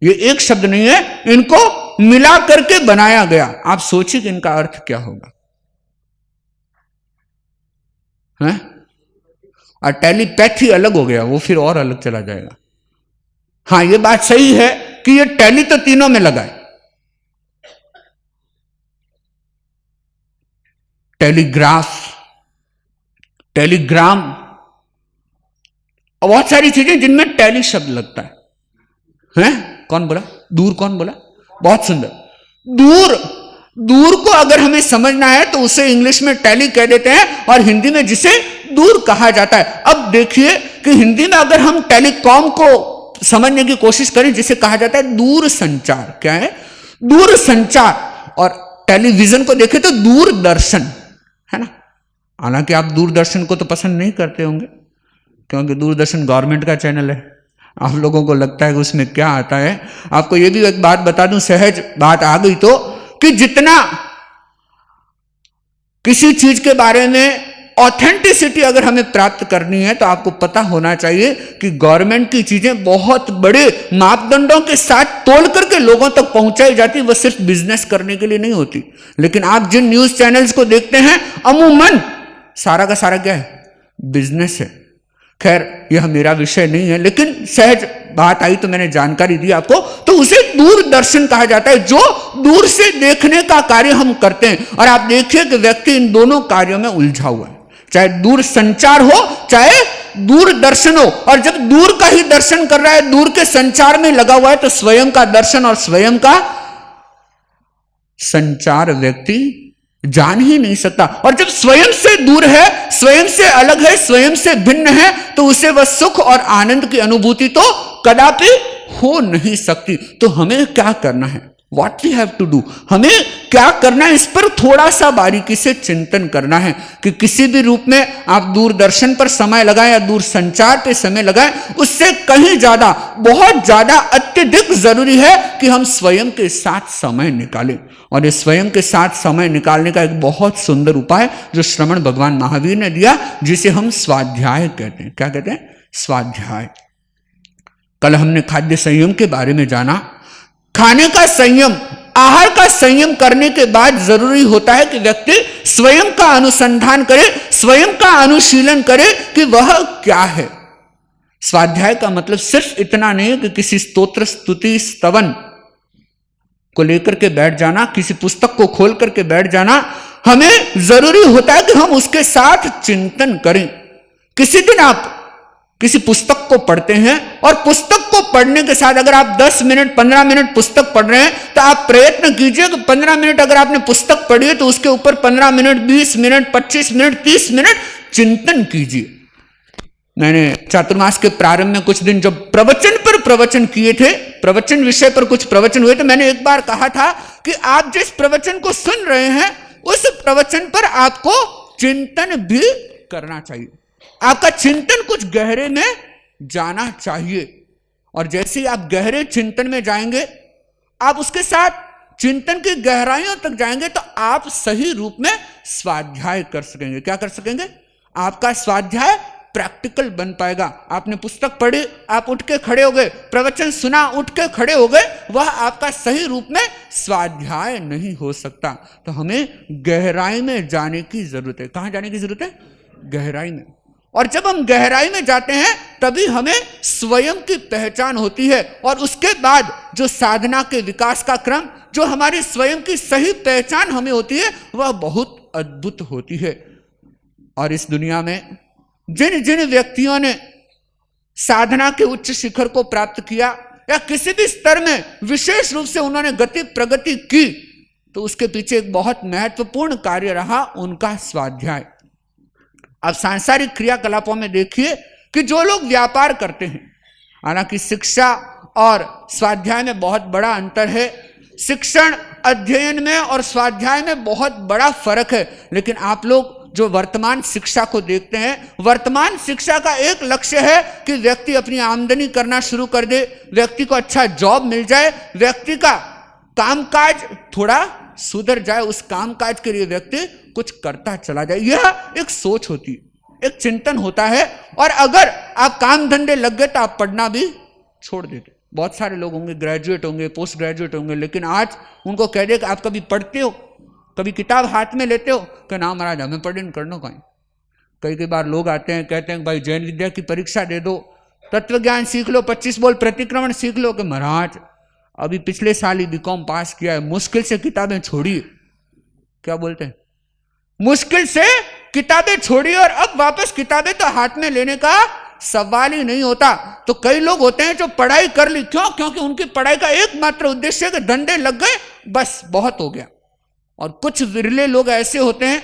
S2: ये एक शब्द नहीं है, इनको मिला करके बनाया गया। आप सोचिए कि इनका अर्थ क्या होगा, है? और टेलीपैथी अलग हो गया, वो फिर और अलग चला जाएगा। हाँ, ये बात सही है कि ये टेली तो तीनों में लगा है, टेलीग्राफ, टेलीग्राम, और बहुत सारी चीजें जिनमें टेली शब्द लगता है? कौन बोला? दूर। कौन बोला? बहुत सुंदर। दूर, दूर को अगर हमें समझना है तो उसे इंग्लिश में टेली कह देते हैं, और हिंदी में जिसे दूर कहा जाता है। अब देखिए कि हिंदी में अगर हम टेलीकॉम को समझने की कोशिश करें, जिसे कहा जाता है दूर संचार। क्या है? दूर संचार। और टेलीविजन को देखें तो दूरदर्शन, है ना। हालांकि आप दूरदर्शन को तो पसंद नहीं करते होंगे, क्योंकि दूरदर्शन गवर्नमेंट का चैनल है। आप लोगों को लगता है कि उसमें क्या आता है। आपको यह भी एक बात बता दूं, सहज बात आ गई तो, कि जितना किसी चीज के बारे में ऑथेंटिसिटी अगर हमें प्राप्त करनी है तो आपको पता होना चाहिए कि गवर्नमेंट की चीजें बहुत बड़े मापदंडों के साथ तोल करके लोगों तक पहुंचाई जाती, वह सिर्फ बिजनेस करने के लिए नहीं होती। लेकिन आप जिन न्यूज चैनल्स को देखते हैं, अमूमन सारा का सारा क्या है? बिजनेस है। खैर, यह मेरा विषय नहीं है, लेकिन सहज बात आई तो मैंने जानकारी दी आपको। तो उसे दूरदर्शन कहा जाता है, जो दूर से देखने का कार्य हम करते हैं। और आप देखिए कि व्यक्ति इन दोनों कार्यों में उलझा हुआ है, चाहे दूर संचार हो, चाहे दूरदर्शन हो। और जब दूर का ही दर्शन कर रहा है, दूर के संचार में लगा हुआ है, तो स्वयं का दर्शन और स्वयं का संचार व्यक्ति जान ही नहीं सकता। और जब स्वयं से दूर है, स्वयं से अलग है, स्वयं से भिन्न है, तो उसे वह सुख और आनंद की अनुभूति तो कदापि हो नहीं सकती। तो हमें क्या करना है? What we have to do, हमें क्या करना है, इस पर थोड़ा सा बारीकी से चिंतन करना है कि किसी भी रूप में आप दूरदर्शन पर समय लगाएं या दूर संचार पे समय लगाएं, उससे कहीं ज्यादा, बहुत ज्यादा अत्यधिक जरूरी है कि हम स्वयं के साथ समय निकालें। और ये स्वयं के साथ समय निकालने का एक बहुत सुंदर उपाय जो श्रमण भगवान महावीर ने दिया, जिसे हम स्वाध्याय कहते हैं। क्या कहते हैं? स्वाध्याय। कल हमने खाद्य संयम के बारे में जाना। खाने का संयम, आहार का संयम करने के बाद जरूरी होता है कि व्यक्ति स्वयं का अनुसंधान करे, स्वयं का अनुशीलन करे कि वह क्या है। स्वाध्याय का मतलब सिर्फ इतना नहीं है कि किसी स्तोत्र, स्तुति, स्तवन को लेकर के बैठ जाना, किसी पुस्तक को खोल करके बैठ जाना। हमें जरूरी होता है कि हम उसके साथ चिंतन करें। किसी दिन आप किसी पुस्तक को पढ़ते हैं, और पुस्तक को पढ़ने के साथ अगर आप 10 मिनट 15 मिनट पुस्तक पढ़ रहे हैं, तो आप प्रयत्न कीजिए कि 15 मिनट अगर आपने पुस्तक पढ़ी है तो उसके ऊपर 15 मिनट, 20 मिनट, 25 मिनट, 30 मिनट चिंतन कीजिए। मैंने चातुर्मास के प्रारंभ में कुछ दिन जब प्रवचन पर प्रवचन किए थे, प्रवचन विषय पर कुछ प्रवचन हुए, तो मैंने एक बार कहा था कि आप जिस प्रवचन को सुन रहे हैं, उस प्रवचन पर आपको चिंतन भी करना चाहिए। आपका चिंतन कुछ गहरे में जाना चाहिए। और जैसे ही आप गहरे चिंतन में जाएंगे, आप उसके साथ चिंतन की गहराइयों तक जाएंगे तो आप सही रूप में स्वाध्याय कर सकेंगे। क्या कर सकेंगे? आपका स्वाध्याय प्रैक्टिकल बन पाएगा। आपने पुस्तक पढ़ी, आप उठ के खड़े हो गए, प्रवचन सुना, उठ के खड़े हो गए, वह आपका सही रूप में स्वाध्याय नहीं हो सकता। तो हमें गहराई में जाने की जरूरत है। कहां जाने की जरूरत है? गहराई में। और जब हम गहराई में जाते हैं तभी हमें स्वयं की पहचान होती है, और उसके बाद जो साधना के विकास का क्रम, जो हमारी स्वयं की सही पहचान हमें होती है, वह बहुत अद्भुत होती है। और इस दुनिया में जिन जिन व्यक्तियों ने साधना के उच्च शिखर को प्राप्त किया या किसी भी स्तर में विशेष रूप से उन्होंने गति प्रगति की, तो उसके पीछे एक बहुत महत्वपूर्ण कार्य रहा उनका स्वाध्याय। अब सांसारिक क्रियाकलापों में देखिए कि जो लोग व्यापार करते हैं, हालांकि शिक्षा और स्वाध्याय में बहुत बड़ा अंतर है, शिक्षण अध्ययन में और स्वाध्याय में बहुत बड़ा फर्क है, लेकिन आप लोग जो वर्तमान शिक्षा को देखते हैं, वर्तमान शिक्षा का एक लक्ष्य है कि व्यक्ति अपनी आमदनी करना शुरू कर दे, व्यक्ति को अच्छा जॉब मिल जाए, व्यक्ति का कामकाज थोड़ा सुधर जाए, उस कामकाज के लिए व्यक्ति कुछ करता चला जाए। यह एक सोच होती है, एक चिंतन होता है। और अगर आप काम धंधे लग गए तो आप पढ़ना भी छोड़ देते। बहुत सारे लोग होंगे, ग्रेजुएट होंगे, पोस्ट ग्रेजुएट होंगे, लेकिन आज उनको कह दे कि आप कभी पढ़ते हो, कभी किताब हाथ में लेते हो? कि ना महाराज, हमें पढ़ने करना कहीं। कई बार लोग आते हैं, कहते हैं भाई जैन विद्या की परीक्षा दे दो, तत्व ज्ञान सीख लो, 25 बोल प्रतिक्रमण सीख लो। कि महाराज अभी पिछले साल ही बीकॉम पास किया है, मुश्किल से किताबें छोड़ी। क्या बोलते हैं? मुश्किल से किताबें छोड़ी और अब वापस किताबें तो हाथ में लेने का सवाल ही नहीं होता। तो कई लोग होते हैं जो पढ़ाई कर ली, क्यों? क्योंकि उनकी पढ़ाई का एकमात्र उद्देश्य है कि धंधे लग गए, बस बहुत हो गया। और कुछ विरले लोग ऐसे होते हैं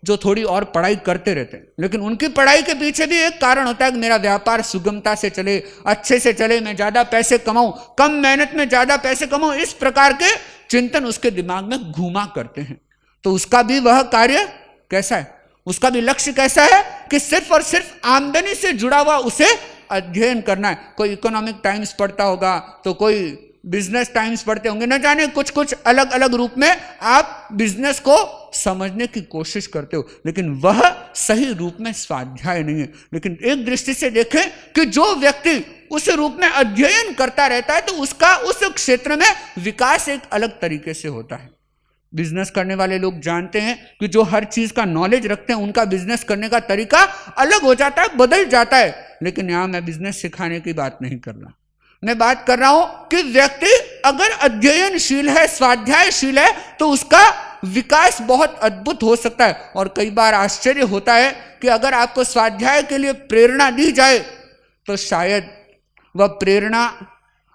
S2: जो थोड़ी और पढ़ाई करते रहते हैं, लेकिन उनकी पढ़ाई के पीछे भी एक कारण होता है कि मेरा व्यापार सुगमता से चले, अच्छे से चले, मैं ज्यादा पैसे कमाऊं, कम मेहनत में ज्यादा पैसे कमाऊं। इस प्रकार के चिंतन उसके दिमाग में घूमा करते हैं। तो उसका भी वह कार्य कैसा है, उसका भी लक्ष्य कैसा है कि सिर्फ और सिर्फ आमदनी से जुड़ा हुआ उसे अध्ययन करना है। कोई इकोनॉमिक टाइम्स पढ़ता होगा, तो कोई बिजनेस टाइम्स पढ़ते होंगे, न जाने कुछ कुछ अलग अलग रूप में आप बिजनेस को समझने की कोशिश करते हो, लेकिन वह सही रूप में स्वाध्याय नहीं है। लेकिन एक दृष्टि से देखें कि जो व्यक्ति उस रूप में अध्ययन करता रहता है, तो उसका उस क्षेत्र में विकास एक अलग तरीके से होता है। बिजनेस करने वाले लोग जानते हैं कि जो हर चीज का नॉलेज रखते हैं, उनका बिजनेस करने का तरीका अलग हो जाता है, बदल जाता है। लेकिन यहां मैं बिजनेस सिखाने की बात नहीं कर रहा, मैं बात कर रहा हूं कि व्यक्ति अगर अध्ययनशील है, स्वाध्यायशील है, तो उसका विकास बहुत अद्भुत हो सकता है। और कई बार आश्चर्य होता है कि अगर आपको स्वाध्याय के लिए प्रेरणा दी जाए, तो शायद वह प्रेरणा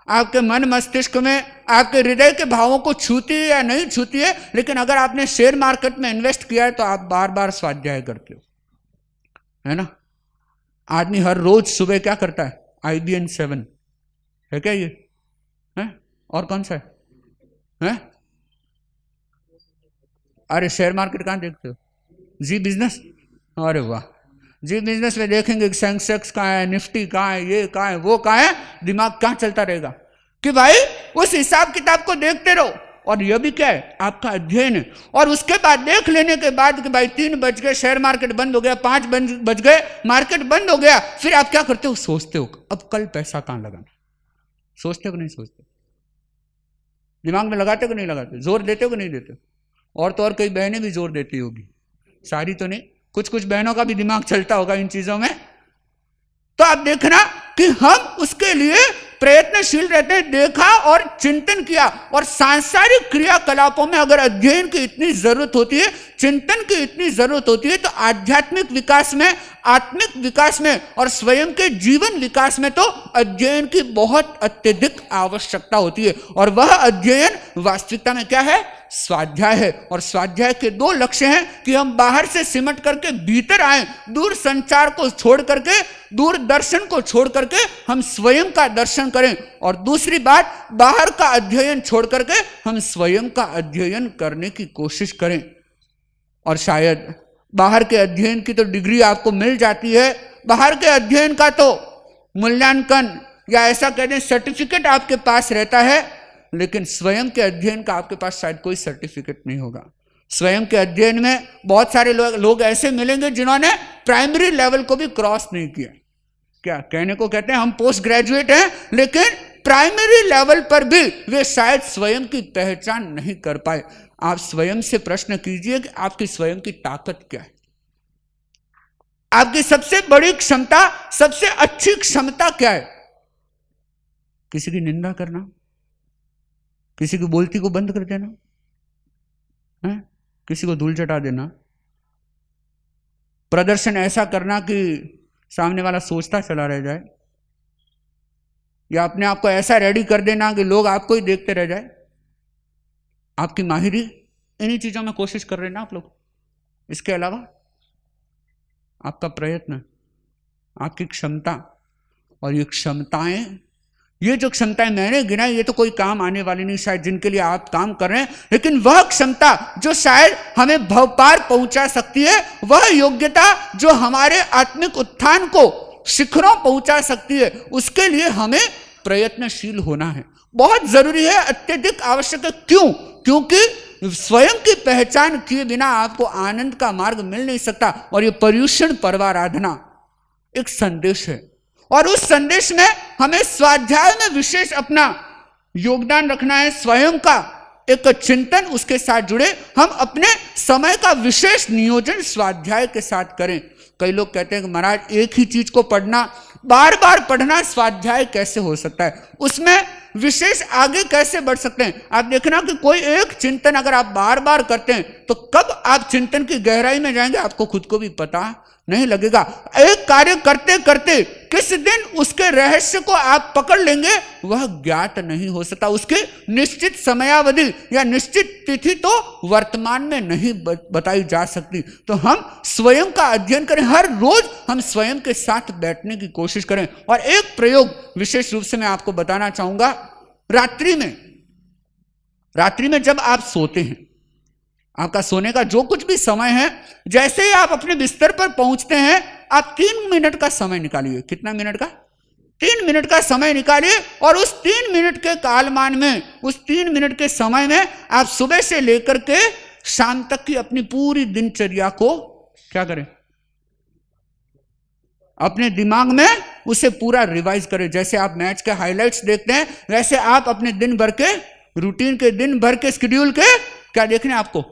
S2: आपके मन मस्तिष्क में, आपके हृदय के भावों को छूती है या नहीं छूती है। लेकिन अगर आपने शेयर मार्केट में इन्वेस्ट किया है, तो आप बार बार स्वाध्याय करते हो, है ना। आदमी हर रोज सुबह क्या करता है? IBN 7 है क्या ये? है? और कौन सा है? अरे शेयर मार्केट कहां देखते हो? जी बिजनेस। अरे वाह, जी बिजनेस में देखेंगे सेंसेक्स कहाँ है, निफ्टी कहाँ है, ये कहाँ है, वो कहाँ है, दिमाग कहाँ चलता रहेगा कि भाई उस हिसाब किताब को देखते रहो। और यह भी क्या है? आपका अध्ययन है। और उसके बाद देख लेने के बाद कि भाई 3 बज गए, शेयर मार्केट बंद हो गया, 5 बज गए, मार्केट बंद हो गया, फिर आप क्या करते हो? सोचते हो अब कल पैसा कहाँ लगाना। सोचते हो कि नहीं सोचते? दिमाग में लगाते हो कि नहीं लगाते? जोर देते हो कि नहीं देते? और तो और कई बहनें भी जोर देती होगी, सारी तो नहीं, कुछ कुछ बहनों का भी दिमाग चलता होगा इन चीजों में। तो आप देखना कि हम उसके लिए प्रयत्नशील रहते हैं। देखा और चिंतन किया। और सांसारिक क्रियाकलापों में अगर अध्ययन की इतनी जरूरत होती है, चिंतन की इतनी जरूरत होती है, तो आध्यात्मिक विकास में, आत्मिक विकास में और स्वयं के जीवन विकास में तो अध्ययन की बहुत अत्यधिक आवश्यकता होती है। और वह अध्ययन वास्तविकता में क्या है? स्वाध्याय है। और स्वाध्याय के 2 लक्ष्य हैं कि हम बाहर से सिमट करके भीतर आए, दूर संचार को छोड़ करके, दूर दर्शन को छोड़ करके हम स्वयं का दर्शन करें। और दूसरी बात, बाहर का अध्ययन छोड़ करके हम स्वयं का अध्ययन करने की कोशिश करें। और शायद बाहर के अध्ययन की तो डिग्री आपको मिल जाती है, बाहर के अध्ययन का तो मूल्यांकन या ऐसा कह दें सर्टिफिकेट आपके पास रहता है, लेकिन स्वयं के अध्ययन का आपके पास शायद कोई सर्टिफिकेट नहीं होगा। स्वयं के अध्ययन में बहुत सारे लोग ऐसे मिलेंगे जिन्होंने प्राइमरी लेवल को भी क्रॉस नहीं किया। क्या कहने को कहते हैं हम पोस्ट ग्रेजुएट हैं, लेकिन प्राइमरी लेवल पर भी वे शायद स्वयं की पहचान नहीं कर पाए। आप स्वयं से प्रश्न कीजिए कि आपकी स्वयं की ताकत क्या है, आपकी सबसे बड़ी क्षमता, सबसे अच्छी क्षमता क्या है? किसी की निंदा करना, किसी की बोलती को बंद कर देना है, किसी को धूल चटा देना, प्रदर्शन ऐसा करना कि सामने वाला सोचता चला रह जाए, या अपने आप को ऐसा रेडी कर देना कि लोग आपको ही देखते रह जाए। आपकी माहिरी इन्हीं चीजों में कोशिश कर रहे हैं ना आप लोग। इसके अलावा आपका प्रयत्न, आपकी क्षमता, और ये क्षमताएं, ये जो क्षमताएं मैंने गिनाई, ये तो कोई काम आने वाली नहीं शायद जिनके लिए आप काम कर रहे हैं, लेकिन वह क्षमता जो शायद हमें भवपार पहुंचा सकती है, वह योग्यता जो हमारे आत्मिक उत्थान को शिखरों पहुंचा सकती है, उसके लिए हमें प्रयत्नशील होना है। बहुत जरूरी है, अत्यधिक आवश्यक है। क्यों? क्योंकि स्वयं की पहचान किए बिना आपको आनंद का मार्ग मिल नहीं सकता। और ये पर्युषण पर्वाराधना एक संदेश है, और उस संदेश में हमें स्वाध्याय में विशेष अपना योगदान रखना है। स्वयं का एक चिंतन, उसके साथ जुड़े हम अपने समय का विशेष नियोजन स्वाध्याय के साथ करें। कई लोग कहते हैं कि महाराज एक ही चीज को पढ़ना, बार बार पढ़ना स्वाध्याय कैसे हो सकता है, उसमें विशेष आगे कैसे बढ़ सकते हैं? आप देखना कि कोई एक चिंतन अगर आप बार बार करते हैं तो कब आप चिंतन की गहराई में जाएंगे आपको खुद को भी पता नहीं लगेगा। एक कार्य करते करते किस दिन उसके रहस्य को आप पकड़ लेंगे वह ज्ञात नहीं हो सकता। उसकी निश्चित समयावधि या निश्चित तिथि तो वर्तमान में नहीं बताई जा सकती। तो हम स्वयं का अध्ययन करें, हर रोज हम स्वयं के साथ बैठने की कोशिश करें। और एक प्रयोग विशेष रूप से मैं आपको बताना चाहूंगा। रात्रि में जब आप सोते हैं, आपका सोने का जो कुछ भी समय है, जैसे ही आप अपने बिस्तर पर पहुंचते हैं, आप 3 मिनट का समय निकालिए। कितना मिनट का? 3 मिनट का समय निकालिए, और उस 3 मिनट के कालमान में, उस 3 मिनट के समय में आप सुबह से लेकर के शाम तक की अपनी पूरी दिनचर्या को क्या करें? अपने दिमाग में उसे पूरा रिवाइज करें। जैसे आप मैच के हाइलाइट्स देखते हैं, वैसे आप अपने दिन भर के रूटीन के, दिन भर के शेड्यूल के क्या देखने? आपको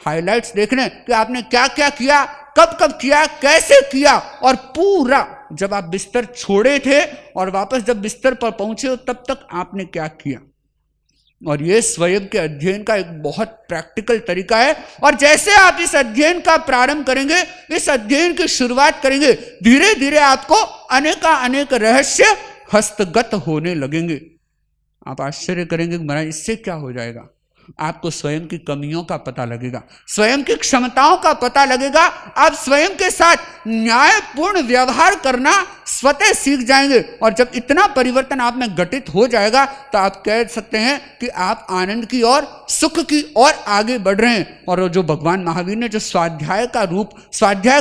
S2: हाइलाइट्स देखने कि आपने क्या क्या किया, कब कब किया, कैसे किया, और पूरा जब आप बिस्तर छोड़े थे और वापस जब बिस्तर पर पहुंचे हो तब तक आपने क्या किया। और यह स्वयं के अध्ययन का एक बहुत प्रैक्टिकल तरीका है। और जैसे आप इस अध्ययन का प्रारंभ करेंगे, इस अध्ययन की शुरुआत करेंगे, धीरे धीरे आपको अनेक रहस्य हस्तगत होने लगेंगे। आप आश्चर्य करेंगे महाराज इससे क्या हो जाएगा? आपको स्वयं की कमियों का पता लगेगा, स्वयं की क्षमताओं का पता लगेगा। आप स्वयं के साथ न्यायपूर्ण व्यवहार करना स्वतः सीख जाएंगे। और जब इतना परिवर्तन आप में घटित हो जाएगा तो आप कह सकते हैं कि आप आनंद की और सुख की ओर आगे बढ़ रहे हैं। और जो भगवान महावीर ने जो स्वाध्याय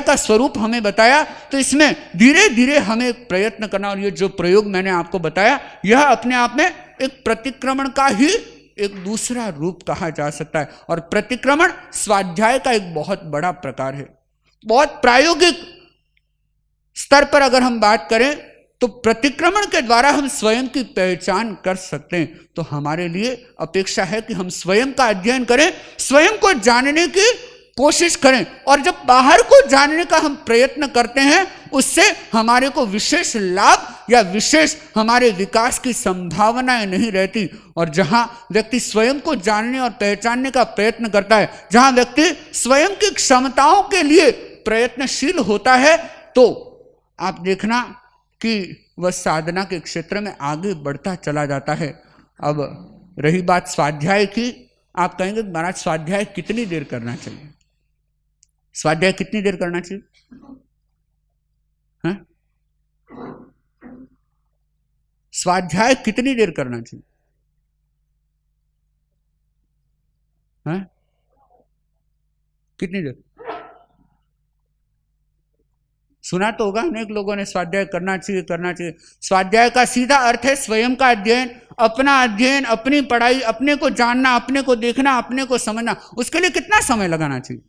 S2: का स्वरूप हमें बताया, तो इसमें धीरे धीरे हमें प्रयत्न करना। और ये जो प्रयोग मैंने आपको बताया, यह अपने आप में एक प्रतिक्रमण का ही एक दूसरा रूप कहा जा सकता है। और प्रतिक्रमण स्वाध्याय का एक बहुत बड़ा प्रकार है। बहुत प्रायोगिक स्तर पर अगर हम बात करें तो प्रतिक्रमण के द्वारा हम स्वयं की पहचान कर सकते हैं। तो हमारे लिए अपेक्षा है कि हम स्वयं का अध्ययन करें, स्वयं को जानने की कोशिश करें। और जब बाहर को जानने का हम प्रयत्न करते हैं, उससे हमारे को विशेष लाभ या विशेष हमारे विकास की संभावनाएं नहीं रहती। और जहां व्यक्ति स्वयं को जानने और पहचानने का प्रयत्न करता है, जहां व्यक्ति स्वयं की क्षमताओं के लिए प्रयत्नशील होता है, तो आप देखना कि वह साधना के क्षेत्र में आगे बढ़ता चला जाता है। अब रही बात स्वाध्याय की, आप कहेंगे महाराज स्वाध्याय कितनी देर करना चाहिए? स्वाध्याय कितनी देर करना चाहिए? हाँ? स्वाध्याय कितनी देर करना चाहिए? हाँ? कितनी देर? सुना तो होगा अनेक लोगों ने स्वाध्याय करना चाहिए करना चाहिए। स्वाध्याय का सीधा अर्थ है स्वयं का अध्ययन, अपना अध्ययन, अपनी पढ़ाई, अपने को जानना, अपने को देखना, अपने को समझना। उसके लिए कितना समय लगाना चाहिए?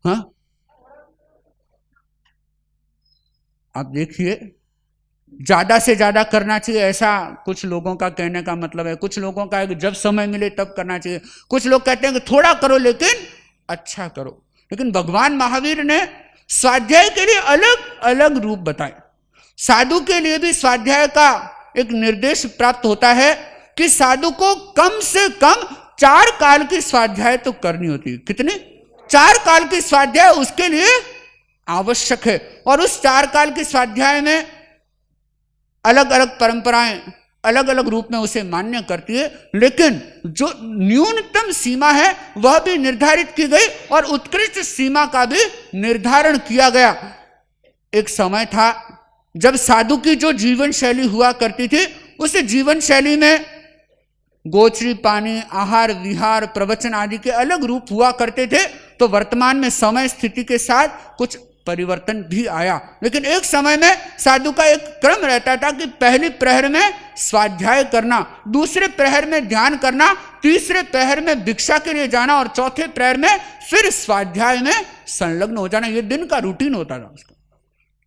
S2: हाँ, आप देखिए, ज्यादा से ज्यादा करना चाहिए ऐसा कुछ लोगों का कहने का मतलब है। कुछ लोगों का है कि जब समय मिले तब करना चाहिए। कुछ लोग कहते हैं कि थोड़ा करो लेकिन अच्छा करो। लेकिन भगवान महावीर ने स्वाध्याय के लिए अलग अलग रूप बताए। साधु के लिए भी स्वाध्याय का एक निर्देश प्राप्त होता है कि साधु को कम से कम 4 काल की स्वाध्याय तो करनी होती है। कितनी? 4 काल की स्वाध्याय उसके लिए आवश्यक है। और उस 4 काल की स्वाध्याय में अलग अलग परंपराएं अलग अलग रूप में उसे मान्य करती है, लेकिन जो न्यूनतम सीमा है वह भी निर्धारित की गई और उत्कृष्ट सीमा का भी निर्धारण किया गया। एक समय था जब साधु की जो जीवन शैली हुआ करती थी, उस जीवन शैली में गोचरी पानी, आहार विहार, प्रवचन आदि के अलग रूप हुआ करते थे। तो वर्तमान में समय स्थिति के साथ कुछ परिवर्तन भी आया। लेकिन एक समय में साधु का एक क्रम रहता था कि पहली प्रहर में स्वाध्याय करना, दूसरे प्रहर में ध्यान करना, तीसरे प्रहर में भिक्षा के लिए जाना और चौथे प्रहर में फिर स्वाध्याय में संलग्न हो जाना। यह दिन का रूटीन होता था उसका।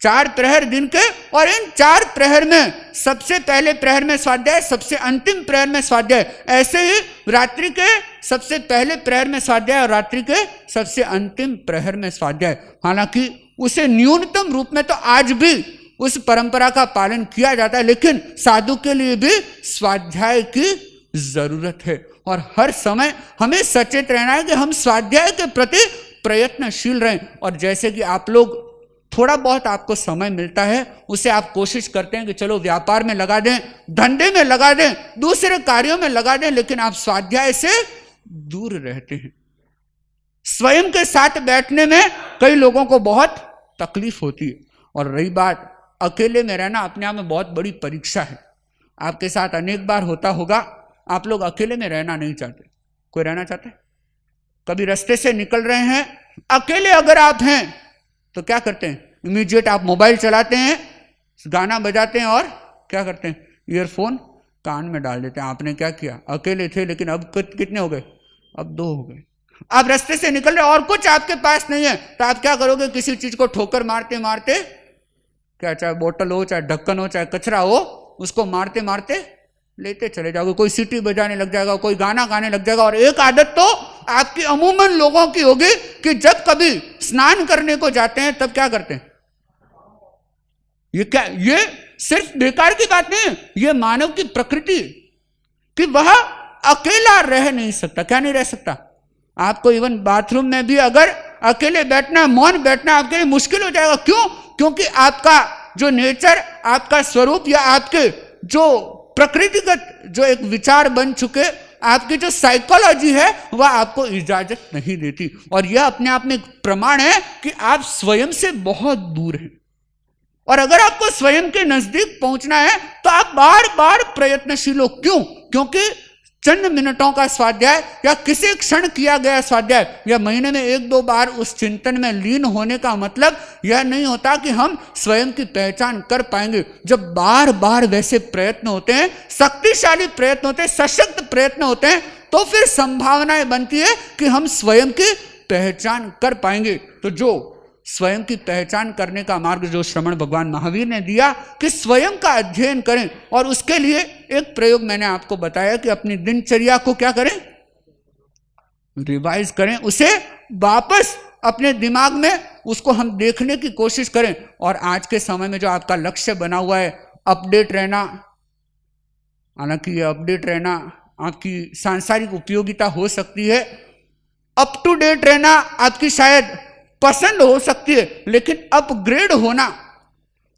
S2: 4 प्रहर दिन के, और इन 4 प्रहर में सबसे पहले प्रहर में स्वाध्याय, सबसे अंतिम प्रहर में स्वाध्याय। ऐसे ही रात्रि के सबसे पहले प्रहर में स्वाध्याय और रात्रि के सबसे अंतिम प्रहर में स्वाध्याय। हालांकि उसे न्यूनतम रूप में तो आज भी उस परंपरा का पालन किया जाता है, लेकिन साधु के लिए भी स्वाध्याय की जरूरत है। और हर समय हमें सचेत रहना है कि हम स्वाध्याय के प्रति प्रयत्नशील रहें। और जैसे कि आप लोग थोड़ा बहुत आपको समय मिलता है, उसे आप कोशिश करते हैं कि चलो व्यापार में लगा दें, धंधे में लगा दें, दूसरे कार्यों में लगा दें, लेकिन आप स्वाध्याय से दूर रहते हैं। स्वयं के साथ बैठने में कई लोगों को बहुत तकलीफ होती है। और रही बात अकेले में रहना, अपने आप में बहुत बड़ी परीक्षा है। आपके साथ अनेक बार होता होगा, आप लोग अकेले में रहना नहीं चाहते। कोई रहना चाहता है? कभी रास्ते से निकल रहे हैं, अकेले अगर आप हैं तो क्या करते हैं? इमीडिएट आप मोबाइल चलाते हैं, गाना बजाते हैं और क्या करते हैं? ईयरफोन कान में डाल देते हैं। आपने क्या किया? अकेले थे, लेकिन अब कितने हो गए? अब 2 हो गए। आप रास्ते से निकल रहे और कुछ आपके पास नहीं है, तो आप क्या करोगे? किसी चीज को ठोकर मारते मारते, क्या चाहे बोतल हो, चाहे ढक्कन हो, चाहे कचरा हो, उसको मारते मारते लेते चले जाओगे। कोई सीटी बजाने लग जाएगा, कोई गाना गाने लग जाएगा। और एक आदत तो आपकी अमूमन लोगों की होगी कि जब कभी स्नान करने को जाते हैं तब क्या करते हैं? ये सिर्फ बेकार की बात नहीं है, ये मानव की प्रकृति है कि वह अकेला रह नहीं सकता। क्या नहीं रह सकता? आपको इवन बाथरूम में भी अगर अकेले बैठना, मौन बैठना आपके लिए मुश्किल हो जाएगा। क्यों? क्योंकि आपका जो नेचर, आपका स्वरूप या आपके जो प्रकृतिगत जो एक विचार बन चुके, आपकी जो साइकोलॉजी है वह आपको इजाजत नहीं देती। और यह अपने आप में एक प्रमाण है कि आप स्वयं से बहुत दूर हैं। और अगर आपको स्वयं के नजदीक पहुंचना है तो आप बार बार प्रयत्नशील हो। क्यों? क्योंकि चंद मिनटों का स्वाध्याय या किसी क्षण किया गया स्वाध्याय या महीने में 1-2 बार उस चिंतन में लीन होने का मतलब यह नहीं होता कि हम स्वयं की पहचान कर पाएंगे। जब बार बार वैसे प्रयत्न होते हैं, शक्तिशाली प्रयत्न होते हैं, सशक्त प्रयत्न होते हैं, तो फिर संभावनाएं बनती है कि हम स्वयं की पहचान कर पाएंगे। तो जो स्वयं की पहचान करने का मार्ग जो श्रमण भगवान महावीर ने दिया कि स्वयं का अध्ययन करें, और उसके लिए एक प्रयोग मैंने आपको बताया कि अपनी दिनचर्या को क्या करें? रिवाइज करें, उसे वापस अपने दिमाग में उसको हम देखने की कोशिश करें। और आज के समय में जो आपका लक्ष्य बना हुआ है अपडेट रहना, हालांकि ये अपडेट रहना आपकी सांसारिक उपयोगिता हो सकती है, अप टू डेट रहना आपकी शायद पसंद हो सकती है, लेकिन अपग्रेड होना,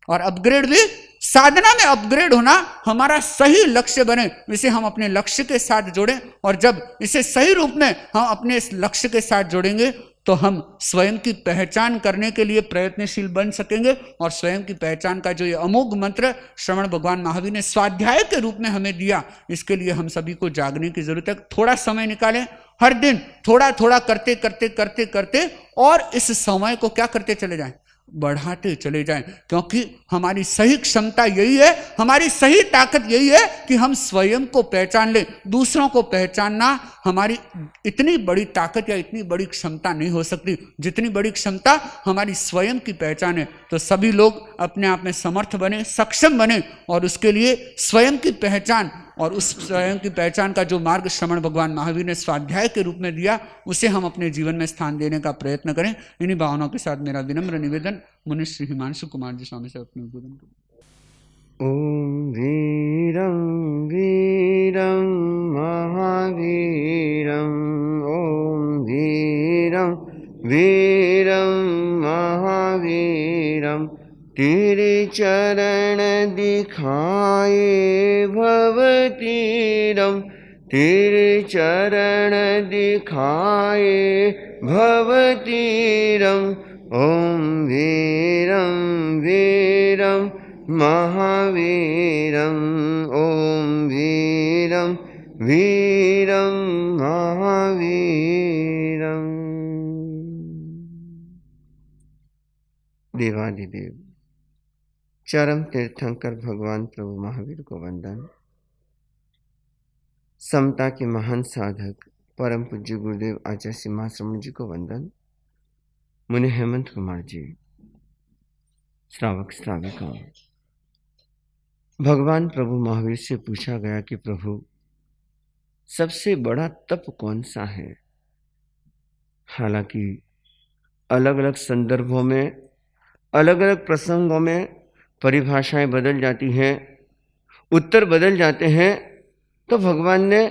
S2: और अपग्रेड भी साधना में अपग्रेड होना हमारा सही लक्ष्य बने, इसे हम अपने लक्ष्य के साथ जोड़ें। और जब इसे सही रूप में हम अपने इस लक्ष्य के साथ जोड़ेंगे तो हम स्वयं की पहचान करने के लिए प्रयत्नशील बन सकेंगे। और स्वयं की पहचान का जो ये अमोघ मंत्र श्रमण भगवान महावीर ने स्वाध्याय के रूप में हमें दिया, इसके लिए हम सभी को जागने की जरूरत है। थोड़ा समय निकालें हर दिन थोड़ा थोड़ा करते करते करते करते और इस समय को क्या करते चले जाएं, बढ़ाते चले जाएं। क्योंकि हमारी सही क्षमता यही है, हमारी सही ताकत यही है कि हम स्वयं को पहचान लें। दूसरों को पहचानना हमारी इतनी बड़ी ताकत या इतनी बड़ी क्षमता नहीं हो सकती जितनी बड़ी क्षमता हमारी स्वयं की पहचान है। तो सभी लोग अपने आप में समर्थ बने, सक्षम बने और उसके लिए स्वयं की पहचान और उस स्वयं की पहचान का जो मार्ग श्रमण भगवान महावीर ने स्वाध्याय के रूप में दिया उसे हम अपने जीवन में स्थान देने का प्रयत्न करें। इन्हीं भावनाओं के साथ मेरा विनम्र निवेदन मुनि श्री हिमांशु कुमार जी स्वामी से अपने उद्बोधन करें।
S1: ओम वीरं वीरं महावीरं, ओम वीरं वीरं महावीरं, तेरे चरण दिखाए भवतीरम, तेरे चरण दिखाए भवतीरम। ओम वीरं वीरं महावीरं, ओम वीरं वीरं महावीरं। देवादिदेव चरम तीर्थंकर भगवान प्रभु महावीर को वंदन। समता के महान साधक परम पूज्य गुरुदेव आचार्य श्री महाश्रमण जी को वंदन। मुनि हेमंत कुमार जी, श्रावक श्राविका, भगवान प्रभु महावीर से पूछा गया कि प्रभु सबसे बड़ा तप कौन सा है। हालांकि अलग अलग संदर्भों में, अलग अलग प्रसंगों में परिभाषाएं बदल जाती हैं, उत्तर बदल जाते हैं। तो भगवान ने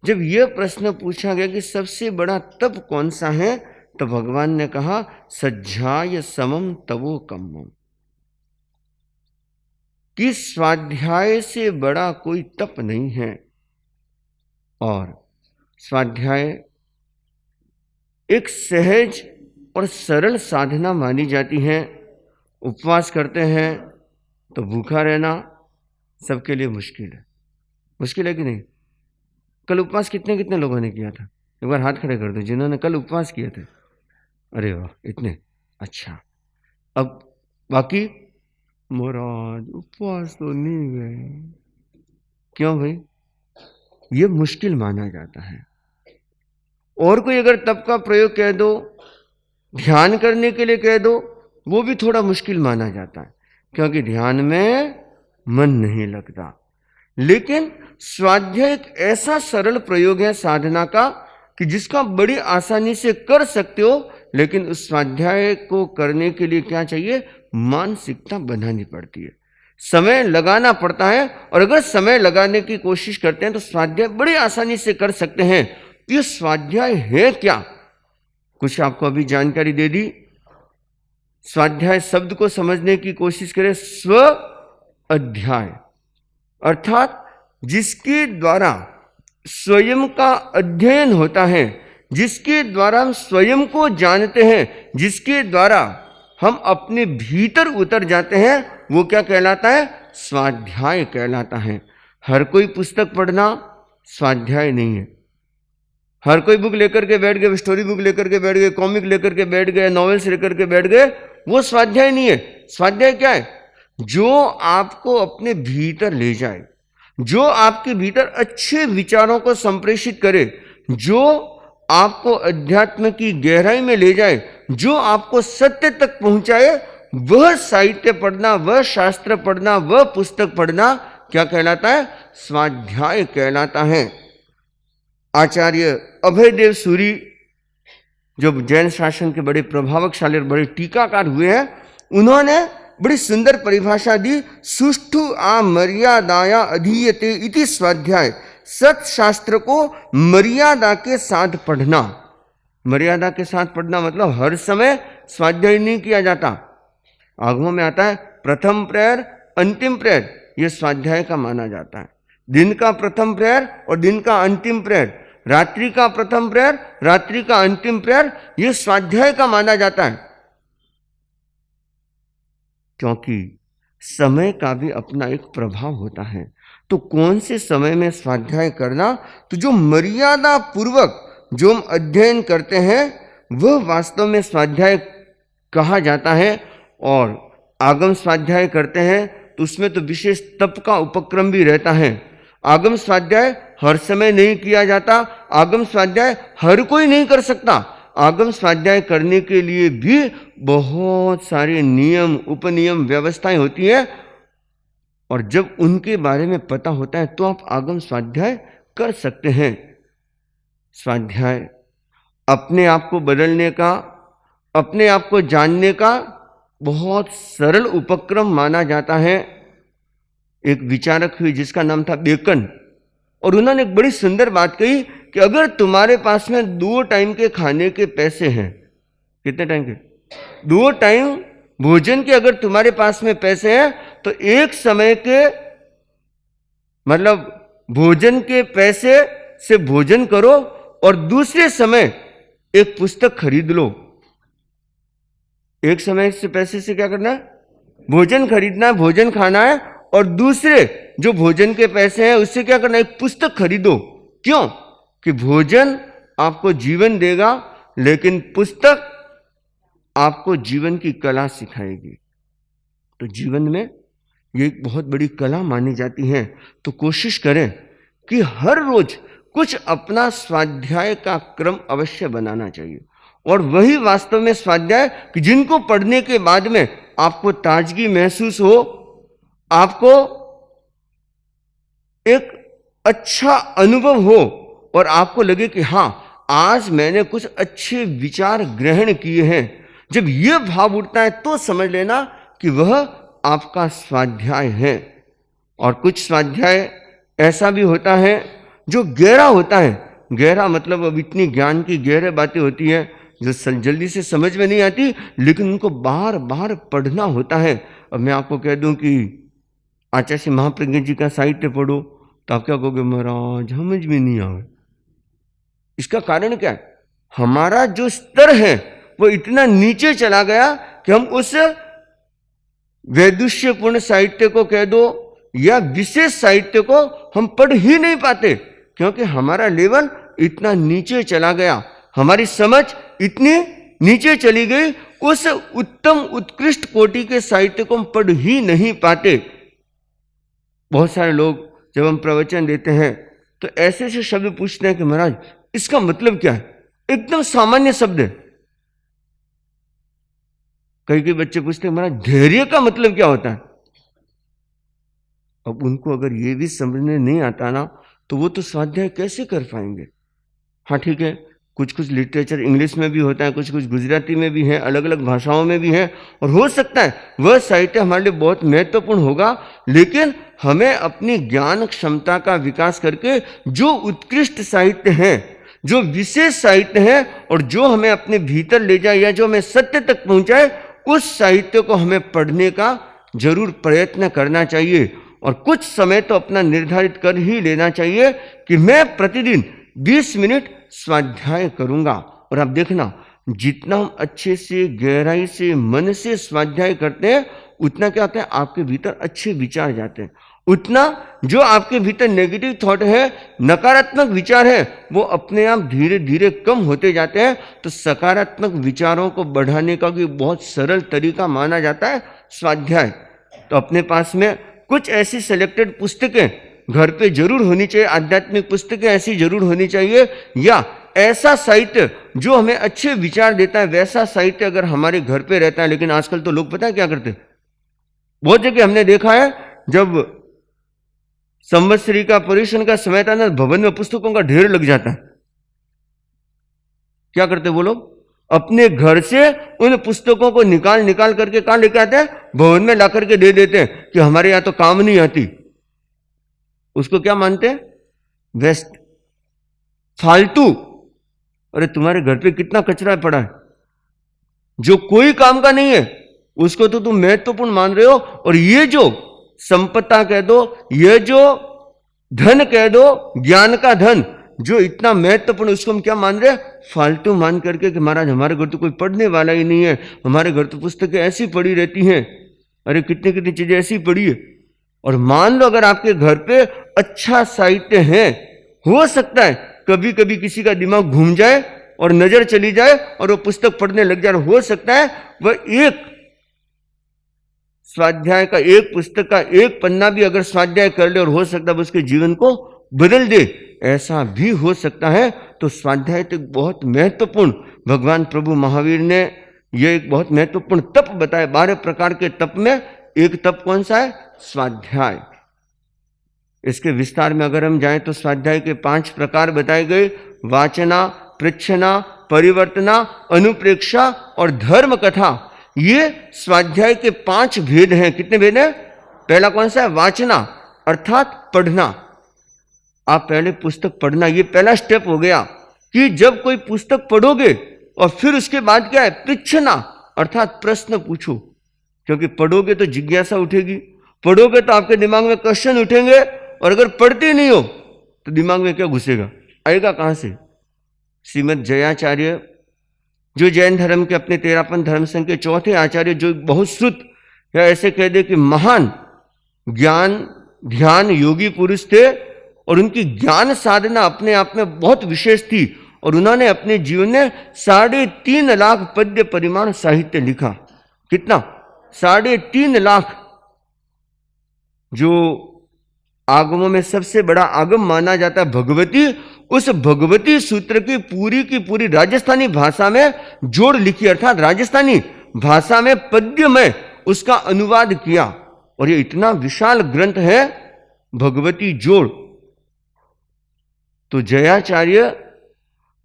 S1: जब यह प्रश्न पूछा गया कि सबसे बड़ा तप कौन सा है, तो भगवान ने कहा सज्जाय समम तवो कम्मम, कि स्वाध्याय से बड़ा कोई तप नहीं है। और स्वाध्याय एक सहज और सरल साधना मानी जाती है। उपवास करते हैं तो भूखा रहना सबके लिए मुश्किल है। मुश्किल है कि नहीं? कल उपवास कितने कितने लोगों ने किया था? एक बार हाथ खड़े कर दो जिन्होंने कल उपवास किए थे। अरे वाह, इतने, अच्छा। अब बाकी महाराज उपवास तो नहीं गए, क्यों भाई? ये मुश्किल माना जाता है। और कोई अगर तप का प्रयोग कह दो, ध्यान करने के लिए कह दो, वो भी थोड़ा मुश्किल माना जाता है, क्योंकि ध्यान में मन नहीं लगता। लेकिन स्वाध्याय एक ऐसा सरल प्रयोग है साधना का कि जिसका बड़ी आसानी से कर सकते हो। लेकिन उस स्वाध्याय को करने के लिए क्या चाहिए? मानसिकता बनानी पड़ती है, समय लगाना पड़ता है। और अगर समय लगाने की कोशिश करते हैं तो स्वाध्याय बड़ी आसानी से कर सकते हैं। ये स्वाध्याय है क्या? कुछ आपको अभी जानकारी दे दी। स्वाध्याय शब्द को समझने की कोशिश करें। स्व अध्याय अर्थात जिसके द्वारा स्वयं का अध्ययन होता है, जिसके द्वारा हम स्वयं को जानते हैं, जिसके द्वारा हम अपने भीतर उतर जाते हैं, वो क्या कहलाता है? स्वाध्याय कहलाता है। हर कोई पुस्तक पढ़ना स्वाध्याय नहीं है। हर कोई बुक लेकर के बैठ गए, स्टोरी बुक लेकर के बैठ गए, कॉमिक लेकर के बैठ गए, नॉवेल्स लेकर के बैठ गए, वो स्वाध्याय नहीं है। स्वाध्याय क्या है? जो आपको अपने भीतर ले जाए, जो आपके भीतर अच्छे विचारों को संप्रेषित करे, जो आपको अध्यात्म की गहराई में ले जाए, जो आपको सत्य तक पहुंचाए, वह साहित्य पढ़ना, वह शास्त्र पढ़ना, वह पुस्तक पढ़ना क्या कहलाता है? स्वाध्याय कहलाता है। आचार्य अभयदेव सूरी, जो जैन शासन के बड़े प्रभावशाली और बड़े टीकाकार हुए हैं, उन्होंने बड़ी सुंदर परिभाषा दी। सुष्ठु आ मर्यादाया अधीयते इति स्वाध्याय। सत्शास्त्र को मर्यादा के साथ पढ़ना। मर्यादा के साथ पढ़ना मतलब हर समय स्वाध्याय नहीं किया जाता। आगमों में आता है प्रथम प्रहर, अंतिम प्रहर, यह स्वाध्याय का माना जाता है। दिन का प्रथम प्रहर और दिन का अंतिम प्रहर, रात्रि का प्रथम प्रहर, रात्रि का अंतिम प्रहर, यह स्वाध्याय का माना जाता है। क्योंकि समय का भी अपना एक प्रभाव होता है। तो कौन से समय में स्वाध्याय करना? तो जो मर्यादा पूर्वक जो हम अध्ययन करते हैं वह वास्तव में स्वाध्याय कहा जाता है। और आगम स्वाध्याय करते हैं तो उसमें तो विशेष तप का उपक्रम भी रहता है। आगम स्वाध्याय हर समय नहीं किया जाता, आगम स्वाध्याय हर कोई नहीं कर सकता। आगम स्वाध्याय करने के लिए भी बहुत सारे नियम, उपनियम, व्यवस्थाएं होती हैं, और जब उनके बारे में पता होता है तो आप आगम स्वाध्याय कर सकते हैं। स्वाध्याय अपने आप को बदलने का, अपने आप को जानने का बहुत सरल उपक्रम माना जाता है। एक विचारक हुई जिसका नाम था बेकन, और उन्होंने एक बड़ी सुंदर बात कही कि अगर तुम्हारे पास में 2 टाइम के खाने के पैसे हैं, कितने टाइम के? 2 टाइम भोजन के अगर तुम्हारे पास में पैसे हैं तो एक समय के मतलब भोजन के पैसे से भोजन करो और दूसरे समय एक पुस्तक खरीद लो। एक समय से पैसे से क्या करना है? भोजन खरीदना है, भोजन खाना है, और दूसरे जो भोजन के पैसे हैं उससे क्या करना है? एक पुस्तक खरीदो। क्यों? कि भोजन आपको जीवन देगा, लेकिन पुस्तक आपको जीवन की कला सिखाएगी। तो जीवन में ये एक बहुत बड़ी कला मानी जाती है। तो कोशिश करें कि हर रोज कुछ अपना स्वाध्याय का क्रम अवश्य बनाना चाहिए, और वही वास्तव में स्वाध्याय कि जिनको पढ़ने के बाद में आपको ताजगी महसूस हो, आपको एक अच्छा अनुभव हो, और आपको लगे कि हां, आज मैंने कुछ अच्छे विचार ग्रहण किए हैं। जब यह भाव उठता है तो समझ लेना कि वह आपका स्वाध्याय है। और कुछ स्वाध्याय ऐसा भी होता है जो गहरा होता है। गहरा मतलब अब इतनी ज्ञान की गहरी बातें होती हैं जो जल्दी से समझ में नहीं आती, लेकिन उनको बार बार पढ़ना होता है। अब मैं आपको कह दूं कि आचार्य महाप्रज्ञ जी का साहित्य पढ़ो तो आप क्या कहोगे? महाराज समझ में नहीं आवे। इसका कारण क्या है? हमारा जो स्तर है वो इतना नीचे चला गया कि हम उस वैदुष्यपूर्ण साहित्य को कह दो या विशेष साहित्य को हम पढ़ ही नहीं पाते, क्योंकि हमारा लेवल इतना नीचे चला गया, हमारी समझ इतनी नीचे चली गई, उस उत्तम उत्कृष्ट कोटि के साहित्य को हम पढ़ ही नहीं पाते। बहुत सारे लोग जब हम प्रवचन देते हैं तो ऐसे ऐसे शब्द पूछते हैं कि महाराज इसका मतलब क्या है? एकदम सामान्य शब्द है। कई बच्चे पूछते हैं महाराज धैर्य का मतलब क्या होता है? अब उनको अगर ये भी समझने नहीं आता ना तो वो तो स्वाध्याय कैसे कर पाएंगे? हाँ ठीक है, कुछ कुछ लिटरेचर इंग्लिश में भी होता है, कुछ कुछ गुजराती में भी है, अलग अलग भाषाओं में भी है, और हो सकता है वह साहित्य हमारे लिए बहुत महत्वपूर्ण होगा, लेकिन हमें अपनी ज्ञान क्षमता का विकास करके जो उत्कृष्ट साहित्य है, जो विशेष साहित्य है, और जो हमें अपने भीतर ले जाए या जो हमें सत्य तक पहुंचाए, उस साहित्य को हमें पढ़ने का जरूर प्रयत्न करना चाहिए। और कुछ समय तो अपना निर्धारित कर ही लेना चाहिए कि मैं प्रतिदिन 20 मिनट स्वाध्याय करूंगा। और आप देखना, जितना हम अच्छे से, गहराई से, मन से स्वाध्याय करते हैं, उतना क्या होता है? आपके भीतर अच्छे विचार जाते हैं। उतना जो आपके भीतर नेगेटिव थॉट है, नकारात्मक विचार है, वो अपने आप धीरे धीरे कम होते जाते हैं। तो सकारात्मक विचारों को बढ़ाने का भी बहुत सरल तरीका माना जाता है स्वाध्याय। तो अपने पास में कुछ ऐसी सिलेक्टेड पुस्तकें घर पे जरूर होनी चाहिए, आध्यात्मिक पुस्तकें ऐसी जरूर होनी चाहिए, या ऐसा साहित्य जो हमें अच्छे विचार देता है वैसा साहित्य अगर हमारे घर पे रहता है। लेकिन आजकल तो लोग पता है क्या करते? बहुत जगह हमने देखा है, जब संवत्सरी का पर्युषण का समय था ना, भवन में पुस्तकों का ढेर लग जाता है। क्या करते वो लोग? अपने घर से उन पुस्तकों को निकाल निकाल करके कहां लेके आते हैं? भवन में ला करके दे देते हैं कि हमारे यहां तो काम नहीं आती। उसको क्या मानते हैं? वेस्ट, फालतू। अरे तुम्हारे घर पे कितना कचरा पड़ा है जो कोई काम का नहीं है, उसको तो तुम महत्वपूर्ण मान रहे हो। और ये जो संपत्ता कह दो, ये जो धन कह दो, ज्ञान का धन जो इतना महत्वपूर्ण, उसको हम क्या मान रहे हैं? फालतू मान करके कि महाराज हमारे घर तो कोई पढ़ने वाला ही नहीं है, हमारे घर तो पुस्तकें ऐसी पड़ी रहती हैं। अरे कितनी कितनी चीजें ऐसी पड़ी है। और मान लो अगर आपके घर पे अच्छा साहित्य है, हो सकता है कभी कभी किसी का दिमाग घूम जाए और नजर चली जाए और वो पुस्तक पढ़ने लग जाए। हो सकता है वह एक स्वाध्याय का, एक पुस्तक का एक पन्ना भी अगर स्वाध्याय कर ले और हो सकता है उसके जीवन को बदल दे, ऐसा भी हो सकता है। तो स्वाध्याय तो बहुत महत्वपूर्ण, भगवान प्रभु महावीर ने यह एक बहुत महत्वपूर्ण तप बताया। 12 प्रकार के तप में एक तप कौन सा है? स्वाध्याय। इसके विस्तार में अगर हम जाएं तो स्वाध्याय के 5 प्रकार बताए गए: वाचना, पृच्छना, परिवर्तना, अनुप्रेक्षा और धर्म कथा। ये स्वाध्याय के 5 भेद हैं। कितने भेद हैं? पहला कौन सा है? वाचना, अर्थात पढ़ना। आप पहले पुस्तक पढ़ना, ये पहला स्टेप हो गया कि जब कोई पुस्तक पढ़ोगे और फिर उसके बाद क्या है? पृच्छना, अर्थात प्रश्न पूछो, क्योंकि पढ़ोगे तो जिज्ञासा उठेगी, पढ़ोगे तो आपके दिमाग में क्वेश्चन उठेंगे, और अगर पढ़ते नहीं हो तो दिमाग में क्या घुसेगा, आएगा कहां से? श्रीमद जयाचार्य, जो जैन धर्म के अपने 13पन धर्म संघ के चौथे आचार्य, जो बहुत श्रुत या ऐसे कह दे कि महान ज्ञान ध्यान योगी पुरुष थे, और उनकी ज्ञान साधना अपने आप में बहुत विशेष थी, और उन्होंने अपने जीवन में 3.5 लाख पद्य परिमाण साहित्य लिखा। कितना? 3.5 लाख। जो आगमों में सबसे बड़ा आगम माना जाता है भगवती, उस भगवती सूत्र की पूरी राजस्थानी भाषा में जोड़ लिखी, अर्थात राजस्थानी भाषा में पद्य में उसका अनुवाद किया। और ये इतना विशाल ग्रंथ है भगवती जोड़। तो जयाचार्य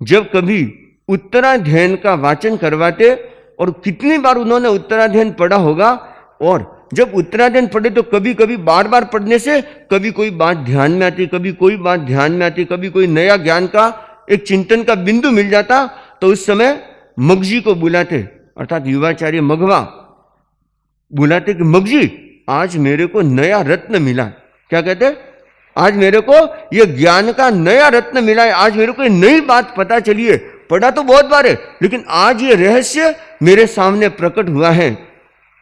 S1: जब कभी उत्तराध्ययन का वाचन करवाते, और कितनी बार उन्होंने उत्तराध्ययन पढ़ा होगा, और जब उत्तराध्ययन पढ़े तो कभी कभी बार बार पढ़ने से कभी कोई बात ध्यान में आती, कभी कोई बात ध्यान में आती, कभी कोई नया ज्ञान का एक चिंतन का बिंदु मिल जाता, तो उस समय मगजी को बुलाते, अर्थात युवाचार्य मघवा बुलाते कि मगजी आज मेरे को नया रत्न मिला। क्या कहते? आज मेरे को यह ज्ञान का नया रत्न मिला है, आज मेरे को नई बात पता चली है। पढ़ा तो बहुत बार है, लेकिन आज ये रहस्य मेरे सामने प्रकट हुआ है।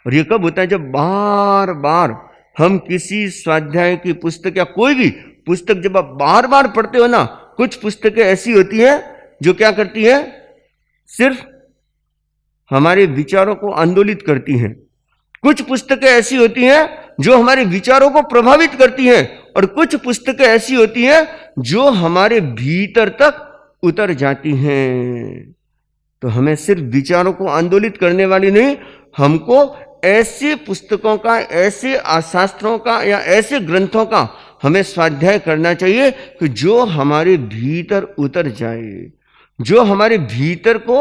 S1: और ये कब होता है? जब बार बार हम किसी स्वाध्याय की पुस्तक या कोई भी पुस्तक जब आप बार बार पढ़ते हो ना, कुछ पुस्तकें ऐसी होती हैं जो क्या करती है? सिर्फ हमारे विचारों को आंदोलित करती हैं। कुछ पुस्तकें ऐसी होती हैं जो हमारे विचारों को प्रभावित करती हैं, और कुछ पुस्तकें ऐसी होती हैं जो हमारे भीतर तक उतर जाती हैं। तो हमें सिर्फ विचारों को आंदोलित करने वाली नहीं, हमको ऐसे पुस्तकों का, ऐसे शास्त्रों का या ऐसे ग्रंथों का हमें स्वाध्याय करना चाहिए कि जो हमारे भीतर उतर जाए, जो हमारे भीतर को,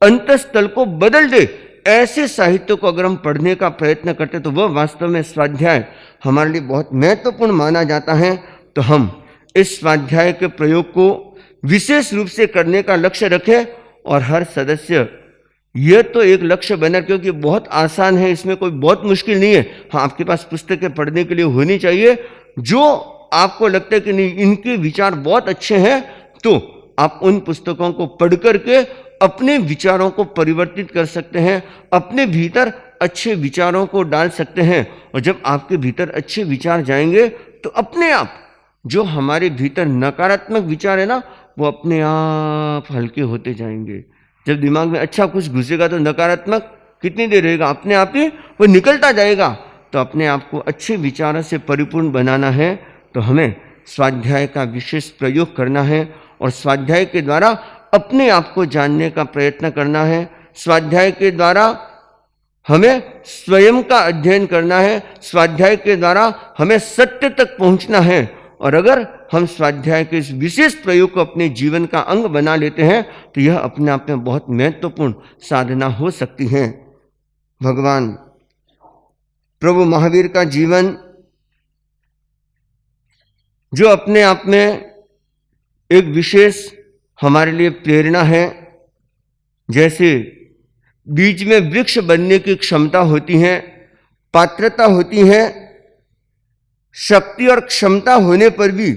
S1: अंतःस्थल को बदल दे। ऐसे साहित्य को अगर हम पढ़ने का प्रयत्न करते तो वह वास्तव में स्वाध्याय हमारे लिए बहुत महत्वपूर्ण माना जाता है। तो हम इस स्वाध्याय के प्रयोग को विशेष रूप से करने का लक्ष्य रखें, और हर सदस्य यह तो एक लक्ष्य बना, क्योंकि बहुत आसान है, इसमें कोई बहुत मुश्किल नहीं है। हाँ, आपके पास पुस्तकें पढ़ने के लिए होनी चाहिए। जो आपको लगता है कि नहीं इनके विचार बहुत अच्छे हैं, तो आप उन पुस्तकों को पढ़ करके अपने विचारों को परिवर्तित कर सकते हैं, अपने भीतर अच्छे विचारों को डाल सकते हैं। और जब आपके भीतर अच्छे विचार जाएंगे तो अपने आप जो हमारे भीतर नकारात्मक विचार है ना, वो अपने आप हल्के होते जाएंगे। जब दिमाग में अच्छा कुछ घुसेगा तो नकारात्मक कितनी देर रहेगा, अपने आप ही वो निकलता जाएगा। तो अपने आप को अच्छे विचारों से परिपूर्ण बनाना है तो हमें स्वाध्याय का विशेष प्रयोग करना है, और स्वाध्याय के द्वारा अपने आप को जानने का प्रयत्न करना है। स्वाध्याय के द्वारा हमें स्वयं का अध्ययन करना है, स्वाध्याय के द्वारा हमें सत्य तक पहुंचना है। और अगर हम स्वाध्याय के इस विशेष प्रयोग को अपने जीवन का अंग बना लेते हैं तो यह अपने आप में बहुत महत्वपूर्ण साधना हो सकती है। भगवान प्रभु महावीर का जीवन जो अपने आप में एक विशेष हमारे लिए प्रेरणा है। जैसे बीज में वृक्ष बनने की क्षमता होती है, पात्रता होती है, शक्ति और क्षमता होने पर भी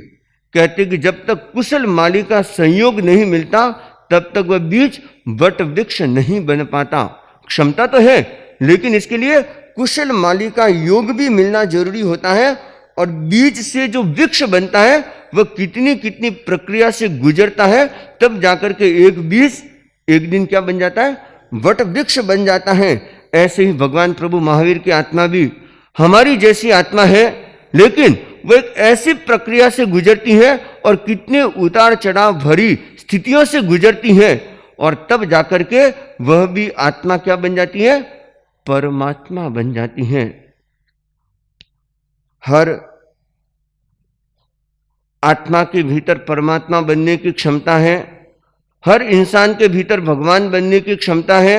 S1: कहते कि जब तक कुशल माली का संयोग नहीं मिलता तब तक वह बीज वट वृक्ष नहीं बन पाता। क्षमता तो है, लेकिन इसके लिए कुशल माली का योग भी मिलना जरूरी होता है। और बीज से जो वृक्ष बनता है वह कितनी कितनी प्रक्रिया से गुजरता है, तब जाकर के एक बीज एक दिन क्या बन जाता है, वट वृक्ष बन जाता है। ऐसे ही भगवान प्रभु महावीर की आत्मा भी हमारी जैसी आत्मा है, लेकिन वह एक ऐसी प्रक्रिया से गुजरती है और कितने उतार चढ़ाव भरी स्थितियों से गुजरती है, और तब जाकर के वह भी आत्मा क्या बन जाती है, परमात्मा बन जाती है। हर आत्मा के भीतर परमात्मा बनने की क्षमता है, हर इंसान के भीतर भगवान बनने की क्षमता है,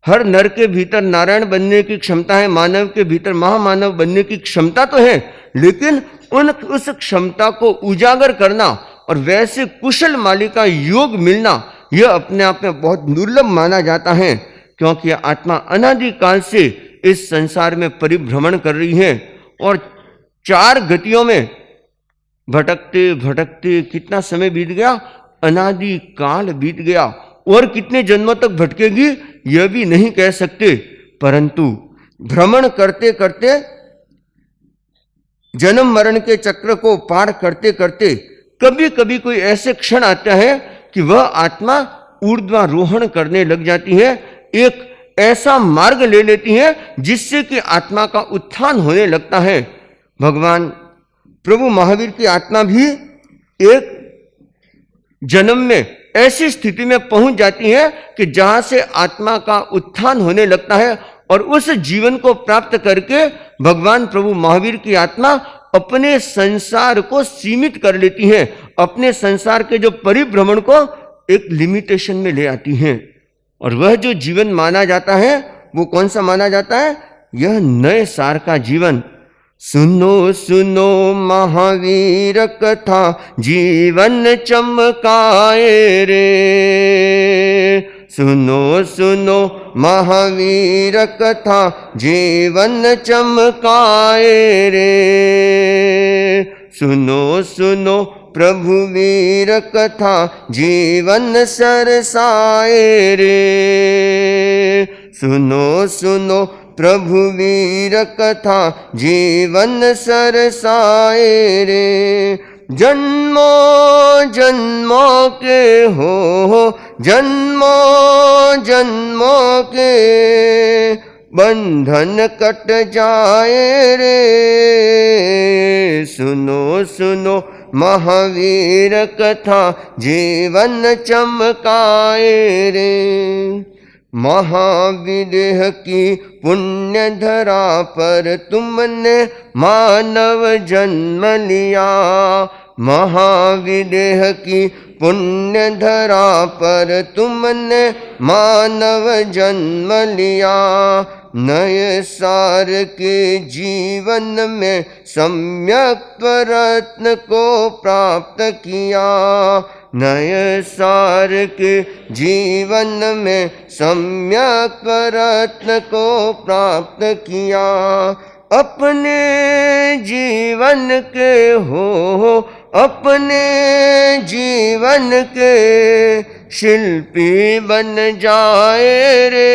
S1: हर नर के भीतर नारायण बनने की क्षमता है, मानव के भीतर महामानव बनने की क्षमता तो है, लेकिन उस क्षमता को उजागर करना और वैसे कुशल माली का योग मिलना, यह अपने आप में बहुत दुर्लभ माना जाता है, क्योंकि आत्मा अनादिकाल से इस संसार में परिभ्रमण कर रही है और चार गतियों में भटकते भटकते कितना समय बीत गया, अनादि काल बीत गया, और कितने जन्मों तक भटकेगी यह भी नहीं कह सकते। परंतु भ्रमण करते करते जन्म मरण के चक्र को पार करते करते कभी कभी कोई ऐसे क्षण आता है कि वह आत्मा ऊर्ध्वारोहण करने लग जाती है, एक ऐसा मार्ग ले लेती है जिससे कि आत्मा का उत्थान होने लगता है। भगवान प्रभु महावीर की आत्मा भी एक जन्म में ऐसी स्थिति में पहुंच जाती है कि जहां से आत्मा का उत्थान होने लगता है, और उस जीवन को प्राप्त करके भगवान प्रभु महावीर की आत्मा अपने संसार को सीमित कर लेती है, अपने संसार के जो परिभ्रमण को एक लिमिटेशन में ले आती हैं। और वह जो जीवन माना जाता है वो कौन सा माना जाता है, यह नए सार का जीवन। सुनो सुनो महावीर कथा जीवन चमकाए रे, सुनो सुनो महावीर कथा जीवन चमकाए रे, सुनो सुनो प्रभु वीर कथा जीवन सरसाए रे, सुनो सुनो प्रभु वीर कथा जीवन सरसाए रे। जन्मों जन्मों के हो जन्मों जन्मों के बंधन कट जाए रे, सुनो सुनो महावीर कथा जीवन चमकाए रे। महाविदेह की पुण्य धरा पर तुमने मानव जन्म लिया, महाविदेह की पुण्य धरा पर तुमने मानव जन्म लिया, नए सार के जीवन में सम्यक रत्न को प्राप्त किया, नए सार के जीवन में सम्यक रत्न को प्राप्त किया, अपने जीवन के हो अपने जीवन के शिल्पी बन जाए रे,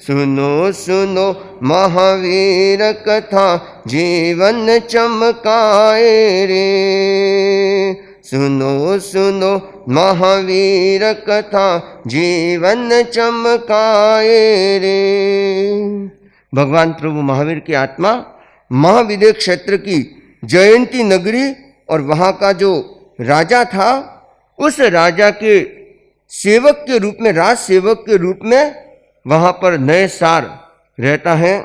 S1: सुनो सुनो महावीर कथा जीवन चमकाए रे, सुनो सुनो महावीर कथा जीवन चमकाए रे। भगवान प्रभु महावीर की आत्मा महाविदेह क्षेत्र की जयंती नगरी और वहाँ का जो राजा था, उस राजा के सेवक के रूप में, राज सेवक के रूप में वहाँ पर नए सार रहता है।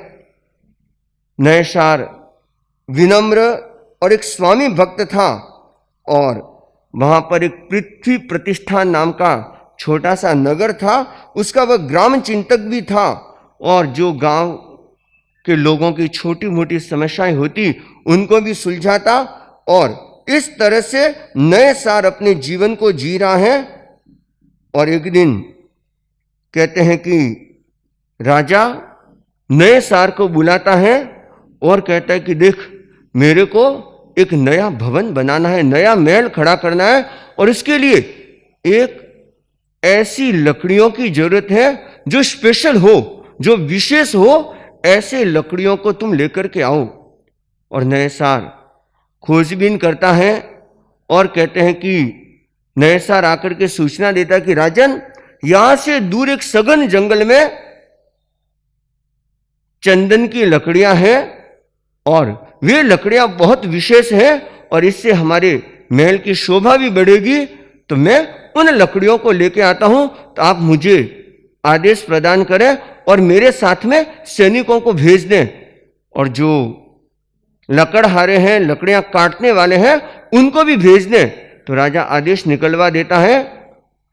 S1: नए सार विनम्र और एक स्वामी भक्त था, और वहाँ पर एक पृथ्वी प्रतिष्ठान नाम का छोटा सा नगर था, उसका वह ग्राम चिंतक भी था, और जो गांव के लोगों की छोटी मोटी समस्याएं होती उनको भी सुलझाता, और इस तरह से नए सार अपने जीवन को जी रहा है। और एक दिन कहते हैं कि राजा नए सार को बुलाता है और कहता है कि देख, मेरे को एक नया भवन बनाना है, नया महल खड़ा करना है, और इसके लिए एक ऐसी लकड़ियों की जरूरत है जो स्पेशल हो, जो विशेष हो, ऐसे लकड़ियों को तुम लेकर के आओ। और नए सार खोजबीन करता है और कहते हैं कि नए सार आकर के सूचना देता है कि राजन, यहां से दूर एक सघन जंगल में चंदन की लकड़ियां हैं और वे लकड़ियां बहुत विशेष हैं और इससे हमारे महल की शोभा भी बढ़ेगी, तो मैं उन लकड़ियों को लेके आता हूं, तो आप मुझे आदेश प्रदान करें और मेरे साथ में सैनिकों को भेज दें और जो लकड़हारे हैं, लकड़ियां काटने वाले हैं, उनको भी भेज दें। तो राजा आदेश निकलवा देता है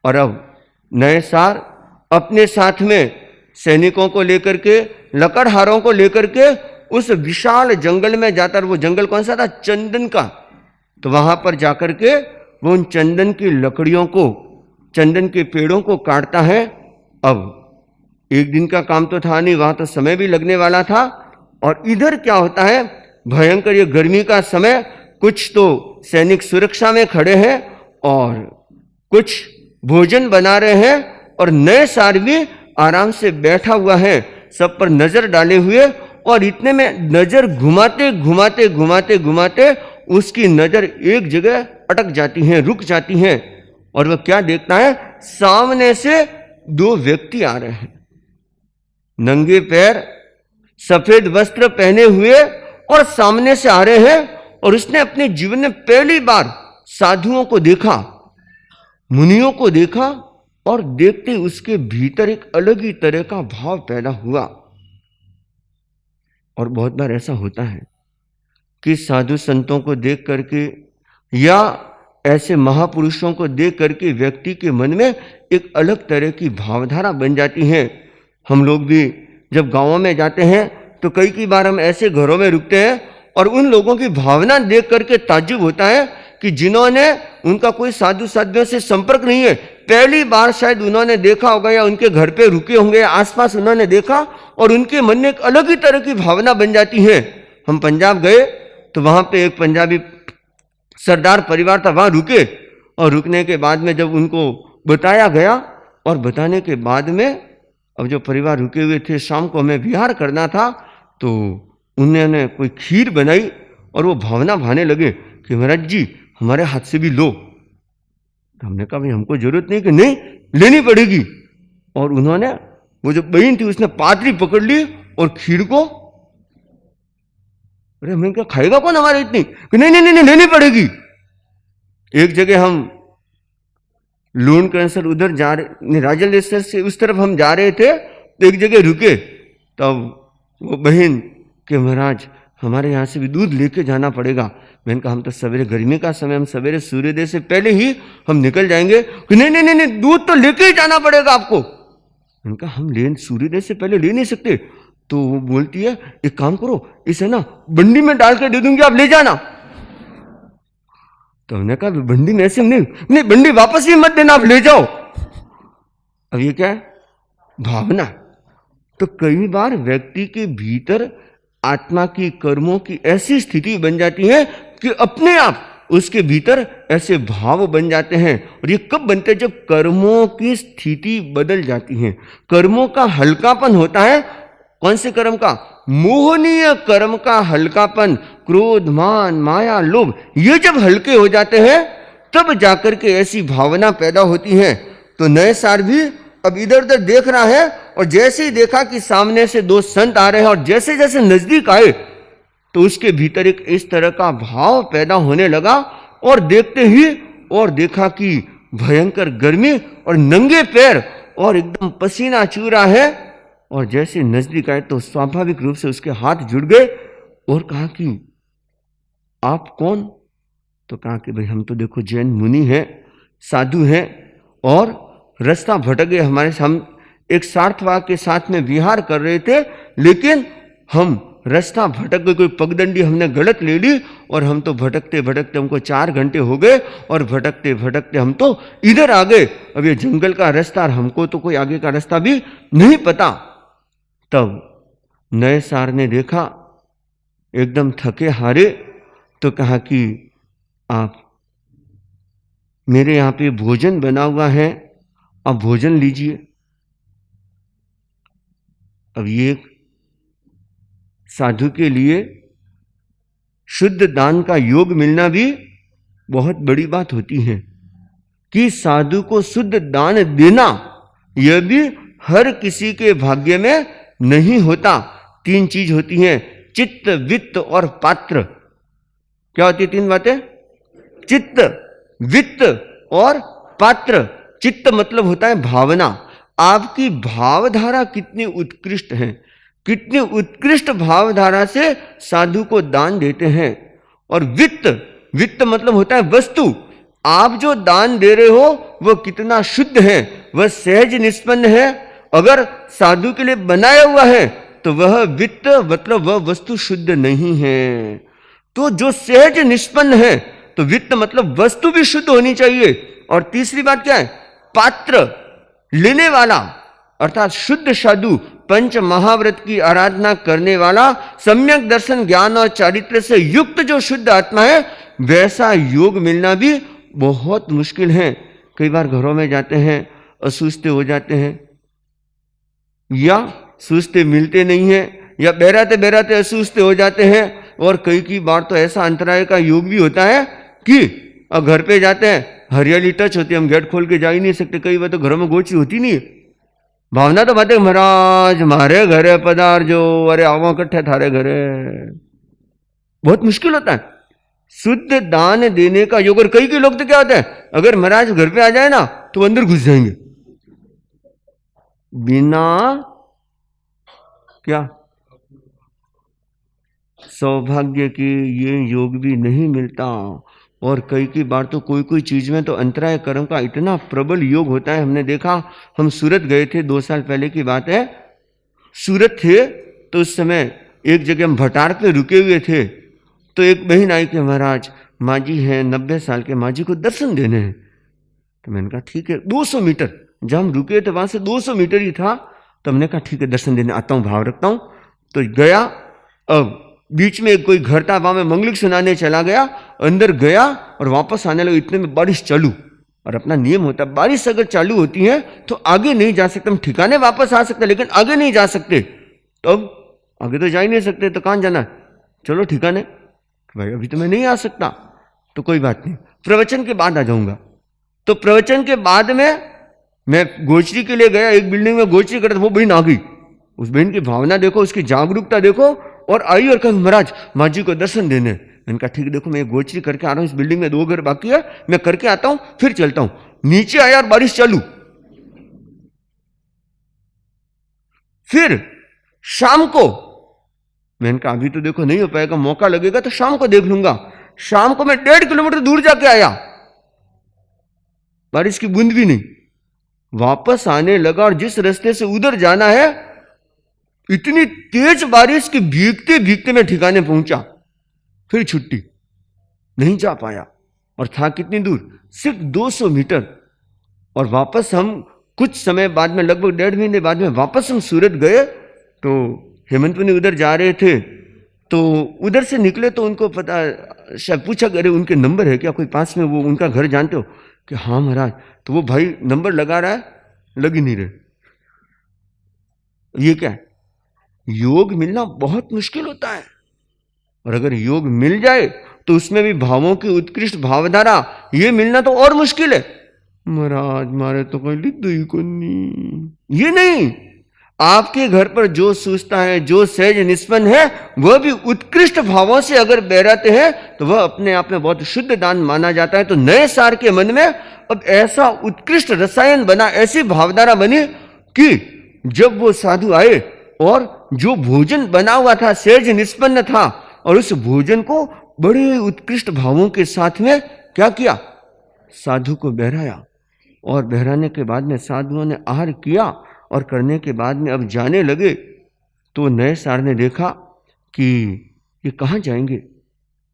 S1: और अब नए सार अपने साथ में सैनिकों को लेकर के, लकड़हारों को लेकर के उस विशाल जंगल में जाता। वो जंगल कौन सा था? चंदन का। तो वहां पर जाकर के वो उन चंदन की लकड़ियों को, चंदन के पेड़ों को काटता है। अब एक दिन का काम तो था नहीं, वहां तो समय भी लगने वाला था। और इधर क्या होता है, भयंकर ये गर्मी का समय, कुछ तो सैनिक सुरक्षा में खड़े हैं और कुछ भोजन बना रहे हैं और नए सार भी आराम से बैठा हुआ है, सब पर नजर डाले हुए। और इतने में नजर घुमाते घुमाते घुमाते घुमाते उसकी नजर एक जगह अटक जाती है, रुक जाती है। और वह क्या देखता है, सामने से दो व्यक्ति आ रहे हैं, नंगे पैर, सफेद वस्त्र पहने हुए और सामने से आ रहे हैं। और उसने अपने जीवन में पहली बार साधुओं को देखा, मुनियों को देखा और देखते उसके भीतर एक अलग ही तरह का भाव पैदा हुआ। और बहुत बार ऐसा होता है कि साधु संतों को देख करके या ऐसे महापुरुषों को देख करके व्यक्ति के मन में एक अलग तरह की भावधारा बन जाती है। हम लोग भी जब गांवों में जाते हैं तो कई बार हम ऐसे घरों में रुकते हैं और उन लोगों की भावना देख करके ताज्जुब होता है कि जिन्होंने, उनका कोई साधु साध्यों से संपर्क नहीं है, पहली बार शायद उन्होंने देखा होगा या उनके घर पे रुके होंगे, आसपास उन्होंने देखा और उनके मन में एक अलग ही तरह की भावना बन जाती है। हम पंजाब गए तो वहां पे एक पंजाबी सरदार परिवार था, वहां रुके और रुकने के बाद में जब उनको बताया गया और बताने के बाद में अब जो परिवार रुके हुए थे, शाम को हमें विहार करना था, तो उन्होंने कोई खीर बनाई और वो भावना भाने लगे कि महाराज जी हमारे हाथ से भी लो। तो हमने कहा भाई हमको जरूरत नहीं, कि नहीं लेनी पड़ेगी। और उन्होंने, वो जो बहन थी उसने पातरी पकड़ ली और खीर को, अरे हमें क्या खाएगा कौन हमारे इतनी, कि नहीं नहीं नहीं लेनी पड़ेगी। एक जगह हम लूण कैंसर उधर जा रहे, राजलेश्वर से उस तरफ हम जा रहे थे, तो एक जगह रुके, तब वो बहन के महाराज हमारे यहाँ से भी दूध लेके जाना पड़ेगा। मैंने कहा हम तो सवेरे, गर्मी का समय, हम सवेरे सूर्योदय से पहले ही हम निकल जाएंगे। कि नहीं नहीं नहीं दूध तो लेके ही जाना पड़ेगा आपको। मैंने कहा हम सूर्योदय से पहले ले नहीं सकते। तो वो बोलती है एक काम करो, इसे ना बंडी में डाल के दे दूंगी, आप ले जाना। तो हमने कहा बंडी में ऐसे नहीं, बंडी वापस ही मत देना, आप ले जाओ। अब ये क्या है, भावना। तो कई बार व्यक्ति के भीतर आत्मा की, कर्मों की ऐसी स्थिति बन जाती है कि अपने आप उसके भीतर ऐसे भाव बन जाते हैं। और ये कब बनते हैं, जब कर्मों की स्थिति बदल जाती है, कर्मों का हल्कापन होता है। कौन से कर्म का? मोहनीय कर्म का हल्कापन, क्रोध, मान, माया, लोभ, ये जब हल्के हो जाते हैं तब जाकर के ऐसी भावना पैदा होती है। तो नए सार भी अब इधर उधर देख रहा है और जैसे ही देखा कि सामने से दो संत आ रहे हैं और जैसे जैसे नजदीक आए तो उसके भीतर एक इस तरह का भाव पैदा होने लगा। और देखते ही और देखा कि भयंकर गर्मी और नंगे पैर और एकदम पसीना चू रहा है। और जैसे नजदीक आए तो स्वाभाविक रूप से उसके हाथ जुड़ गए और कहा कि आप कौन? तो कहा कि भाई हम तो देखो जैन मुनि हैं, साधु हैं और रास्ता भटक गए। हम एक सार्थवाक के साथ में विहार कर रहे थे, लेकिन हम रास्ता भटक गए, कोई पगडंडी हमने गलत ले ली और हम तो भटकते भटकते हमको 4 घंटे हो गए और भटकते भटकते हम तो इधर आ गए। अब ये जंगल का रास्ता, हमको तो कोई आगे का रास्ता भी नहीं पता। तब नए सार ने देखा एकदम थके हारे, तो कहा कि आप, मेरे यहाँ पे भोजन बना हुआ है, आप भोजन लीजिए। अब ये साधु के लिए शुद्ध दान का योग मिलना भी बहुत बड़ी बात होती है कि साधु को शुद्ध दान देना यह भी हर किसी के भाग्य में नहीं होता। 3 चीज होती हैं, चित्त, वित्त और पात्र। क्या होती है 3 बातें? चित्त, वित्त और पात्र। चित्त मतलब होता है भावना। आपकी भावधारा कितनी उत्कृष्ट है, कितनी उत्कृष्ट भावधारा से साधु को दान देते हैं। और वित्त, वित्त मतलब होता है वस्तु। आप जो दान दे रहे हो वह कितना शुद्ध है, वह सहज निष्पन्न है। अगर साधु के लिए बनाया हुआ है तो वह वित्त मतलब वह वस्तु शुद्ध नहीं है। तो जो सहज निष्पन्न है तो वित्त मतलब वस्तु भी शुद्ध होनी चाहिए। और तीसरी बात क्या है? पात्र, लेने वाला, अर्थात शुद्ध साधु, पंच महाव्रत की आराधना करने वाला, सम्यक दर्शन, ज्ञान और चारित्र से युक्त जो शुद्ध आत्मा है, वैसा योग मिलना भी बहुत मुश्किल है। कई बार घरों में जाते हैं, असूझते हो जाते हैं, या सूझते मिलते नहीं हैं, या बहराते बहराते असूझते हो जाते हैं। और कई बार तो ऐसा अंतराय का योग भी होता है कि अब घर पे जाते हैं, हरियाली टच होती है, हम गेट खोल के जा ही नहीं सकते। कई बार तो घरों में गोची होती नहीं है। भावना तो बातें, महाराज मारे घरे पधार जो, अरे आओ इकट्ठे थारे घरे। बहुत मुश्किल होता है शुद्ध दान देने का योग। और कई लोग तो क्या होता है, अगर महाराज घर पे आ जाए ना तो अंदर घुस जाएंगे, बिना क्या सौभाग्य के ये योग भी नहीं मिलता। और कई बार तो कोई चीज में तो अंतराय कर्म का इतना प्रबल योग होता है। हमने देखा, हम सूरत गए थे, 2 साल पहले की बात है। सूरत थे तो उस समय एक जगह हम भटार पे रुके हुए थे, तो एक बहन आई कि महाराज माँ जी हैं 90 साल के, माँ जी को दर्शन देने हैं। तो मैंने कहा ठीक है। 200 मीटर जहाँ हम रुके थे वहां से 200 मीटर ही था। तो हमने कहा ठीक है, दर्शन देने आता हूँ, भाव रखता हूँ। तो गया, अब बीच में कोई घर था, वहां में मंगलिक सुनाने चला गया, अंदर गया और वापस आने लगा। इतने में बारिश चालू, और अपना नियम होता है बारिश अगर चालू होती है तो आगे नहीं जा सकते। हम ठिकाने वापस आ सकते लेकिन आगे नहीं जा सकते। तो अब आगे तो जा ही नहीं सकते, तो कहाँ जाना है? चलो ठिकाने। भाई अभी तो मैं नहीं आ सकता, तो कोई बात नहीं, प्रवचन के बाद आ जाऊंगा। तो प्रवचन के बाद में मैं गोचरी के लिए गया, एक बिल्डिंग में गोचरी कर रहा था, वो बहन आ गई। उस बहन की भावना देखो, उसकी जागरूकता देखो, और आई और कहा महाराज माँ जी को दर्शन देने। मैंने कहा ठीक है, देखो मैं गोचरी करके आ रहा हूँ, इस बिल्डिंग में 2 घर बाकी है, मैं करके आता हूँ फिर चलता हूं। नीचे आया और बारिश चालू। फिर शाम को मैंने कहा अभी तो देखो नहीं हो पाएगा, मौका लगेगा तो शाम को देख लूंगा। शाम को मैं 1.5 किलोमीटर दूर जाके आया, बारिश की बूंद भी नहीं। वापस आने लगा और जिस रास्ते से उधर जाना है, इतनी तेज बारिश कि भीगते भीगते मैं ठिकाने पहुंचा। फिर छुट्टी, नहीं जा पाया। और था कितनी दूर? सिर्फ 200 मीटर। और वापस हम कुछ समय बाद में, लगभग 1.5 महीने बाद में वापस हम सूरत गए। तो हेमंत मुनि उधर जा रहे थे, तो उधर से निकले तो उनको पता, शायद पूछा अरे उनके नंबर है क्या कोई पास में, वो उनका घर जानते हो? कि हाँ महाराज। तो वो भाई नंबर लगा रहा है, लग ही नहीं रहे। ये क्या है? योग मिलना बहुत मुश्किल होता है। और अगर योग मिल जाए तो उसमें भी भावों की उत्कृष्ट भावधारा, ये मिलना तो और मुश्किल है। महाराज मारे तो कोई लिख दो ही को नहीं, ये नहीं। आपके घर पर जो सूझता है, जो सहज निष्पन्न है, वह भी उत्कृष्ट भावों से अगर बहराते हैं तो वह अपने आप में बहुत शुद्ध दान माना जाता है। तो नए सार के मन में अब ऐसा उत्कृष्ट रसायन बना, ऐसी भावधारा बनी कि जब वो साधु आए और जो भोजन बना हुआ था सहज निष्पन्न था, और उस भोजन को बड़े उत्कृष्ट भावों के साथ में क्या किया? साधु को बहराया। और बहराने के बाद में साधुओं ने आहार किया, और करने के बाद में अब जाने लगे तो नए सार ने देखा कि ये कहाँ जाएंगे,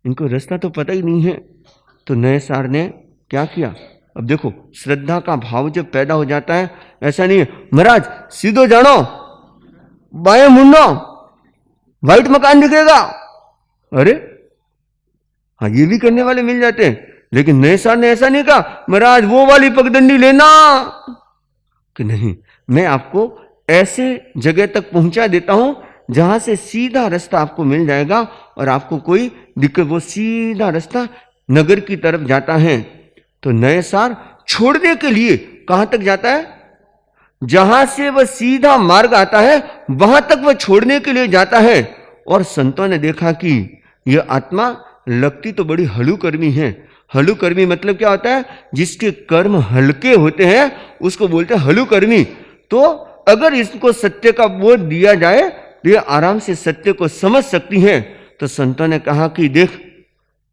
S1: इनको रास्ता तो पता ही नहीं है। तो नए सार ने क्या किया? अब देखो, श्रद्धा का भाव जब पैदा हो जाता है, ऐसा नहीं है महाराज सीधो जानो, बाएं मुड़ो, व्हाइट मकान दिखेगा। अरे हाँ, ये भी करने वाले मिल जाते हैं। लेकिन नए सार ने ऐसा नहीं कहा महाराज वो वाली पगडंडी लेना, कि नहीं, मैं आपको ऐसे जगह तक पहुंचा देता हूं जहां से सीधा रास्ता आपको मिल जाएगा और आपको कोई दिक्कत, वो सीधा रास्ता नगर की तरफ जाता है। तो नए सार छोड़ने के लिए कहां तक जाता है? जहां से वह सीधा मार्ग आता है वहां तक वह छोड़ने के लिए जाता है। और संतों ने देखा कि यह आत्मा लगती तो बड़ी हलुकर्मी है। हलुकर्मी मतलब क्या होता है? जिसके कर्म हल्के होते हैं उसको बोलते हैं हलुकर्मी। तो अगर इसको सत्य का बोध दिया जाए तो ये आराम से सत्य को समझ सकती हैं। तो संतों ने कहा कि देख,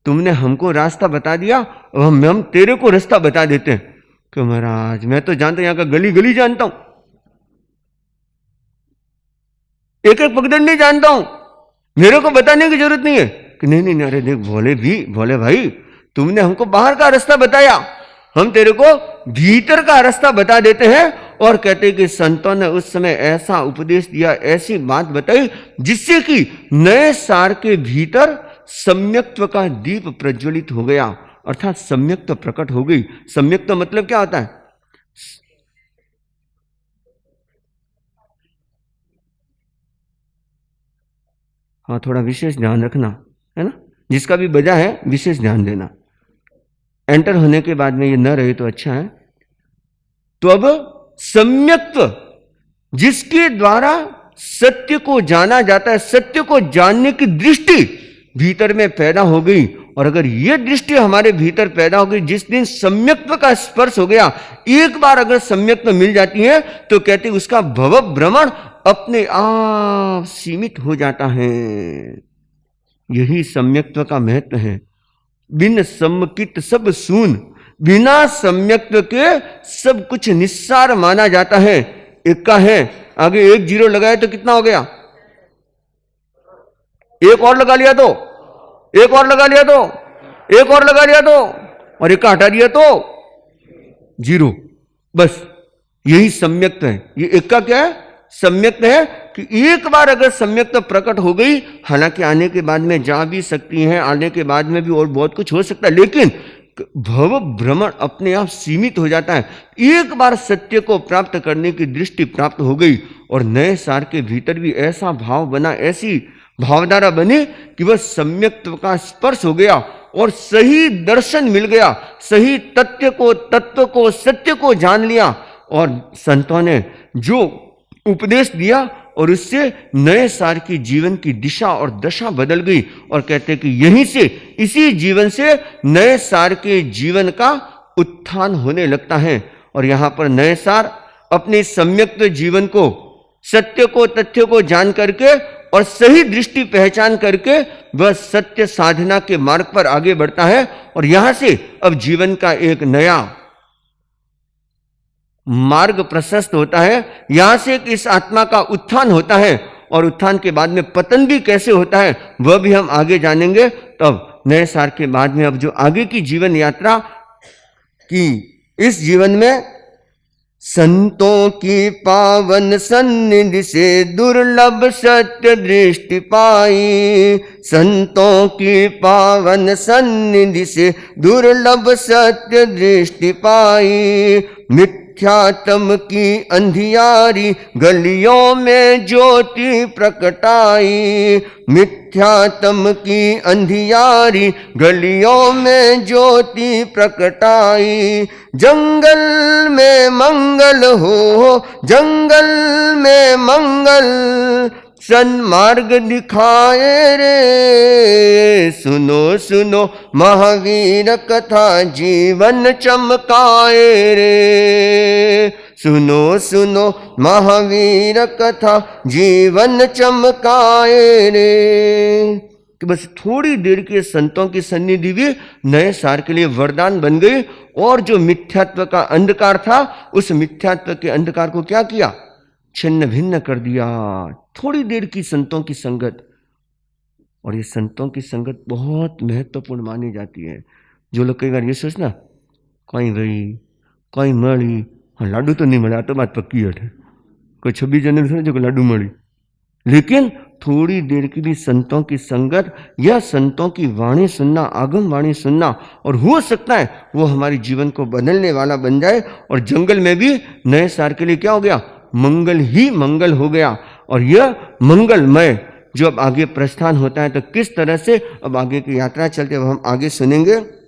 S1: तुमने हमको रास्ता बता दिया, अब हम तेरे को रास्ता बता देते हैं। कि महाराज मैं तो जानता हूं, यहां का गली गली जानता हूं, एक एक पगडंडी जानता हूं, मेरे को बताने की जरूरत नहीं है। कि नहीं, अरे देख भोले भाई, तुमने हमको बाहर का रास्ता बताया, हम तेरे को भीतर का रास्ता बता देते हैं। और कहते कि संतों ने उस समय ऐसा उपदेश दिया, ऐसी बात बताई जिससे कि नए सार के भीतर सम्यक्त्व का दीप प्रज्वलित हो गया, अर्थात सम्यक्त्व प्रकट हो गई। सम्यक्त्व मतलब क्या होता है? हाँ, थोड़ा विशेष ध्यान रखना है ना, जिसका भी बजा है विशेष ध्यान देना। एंटर होने के बाद में ये न रहे तो अच्छा है। तो अब सम्यक्त्व जिसके द्वारा सत्य को जाना जाता है, सत्य को जानने की दृष्टि भीतर में पैदा हो गई। और अगर ये दृष्टि हमारे भीतर पैदा हो गई, जिस दिन सम्यक्त्व का स्पर्श हो गया, एक बार अगर सम्यक्त्व मिल जाती है तो कहते उसका भव भ्रमण अपने आप सीमित हो जाता है। यही सम्यक्त्व का महत्व है। बिन सम्यकित सब सून, बिना सम्यक्त्व के सब कुछ निस्सार माना जाता है। एक का है, आगे एक जीरो लगाए तो कितना हो गया? एक और लगा लिया तो, एक और लगा लिया तो, एक और लगा लिया तो, और एक का हटा दिया तो जीरो। बस यही सम्यक्त्व है। ये एक का क्या है? सम्यक्त्व है कि एक बार अगर सम्यक्त्व प्रकट हो गई, हालांकि आने के बाद में जा भी सकती है, आने के बाद में भी और बहुत कुछ हो सकता है, लेकिन भव भ्रमण अपने आप सीमित हो जाता है। एक बार सत्य को प्राप्त करने की दृष्टि प्राप्त हो गई और नए सार के भीतर भी ऐसा भाव बना, ऐसी भावधारा बनी कि वह सम्यक्त्व का स्पर्श हो गया और सही दर्शन मिल गया, सही तत्व को सत्य को जान लिया। और संतों ने जो उपदेश दिया और उससे नए सार की जीवन की दिशा और दशा बदल गई। और कहते कि यहीं से, इसी जीवन से नए सार के जीवन का उत्थान होने लगता है। और यहां पर नए सार अपने सम्यक्त्व जीवन को, सत्य को, तथ्य को जान करके और सही दृष्टि पहचान करके वह सत्य साधना के मार्ग पर आगे बढ़ता है। और यहां से अब जीवन का एक नया मार्ग प्रशस्त होता है। यहां से इस आत्मा का उत्थान होता है और उत्थान के बाद में पतन भी कैसे होता है वह भी हम आगे जानेंगे। तब नए सार के बाद में अब जो आगे की जीवन यात्रा की, इस जीवन में संतों की पावन सन्निधि से दुर्लभ सत्य दृष्टि पाई, संतों की पावन सन्निधि से दुर्लभ सत्य दृष्टि पाई। मिथ्यात्म की अंधियारी गलियों में ज्योति प्रकटाई, मिथ्यात्म की अंधियारी गलियों में ज्योति प्रकटाई। जंगल में मंगल हो, जंगल में मंगल, सन्मार्ग दिखाए रे। सुनो सुनो महावीर कथा जीवन चमकाए रे। सुनो सुनो महावीर कथा जीवन चमकाए रे। कि बस थोड़ी देर के संतों की सन्निधि भी नए सार के लिए वरदान बन गई। और जो मिथ्यात्व का अंधकार था, उस मिथ्यात्व के अंधकार को क्या किया? छिन्न भिन्न कर दिया। थोड़ी देर की संतों की संगत, और ये संतों की संगत बहुत महत्वपूर्ण मानी जाती है। जो लोग कई बार ये सोचना कहीं गई कहीं मળી, हाँ लाडू तो नहीं मिला, तो बात पक्की है। कोई 26 जनवरी से जो लाडू मળી, लेकिन थोड़ी देर की भी संतों की संगत या संतों की वाणी सुनना, आगम वाणी सुनना, और हो सकता है वो हमारे जीवन को बदलने वाला बन जाए। और जंगल में भी नए सार के लिए क्या हो गया? मंगल ही मंगल हो गया। और यह मंगलमय जो अब आगे प्रस्थान होता है, तो किस तरह से अब आगे की यात्रा चलते, अब हम आगे सुनेंगे।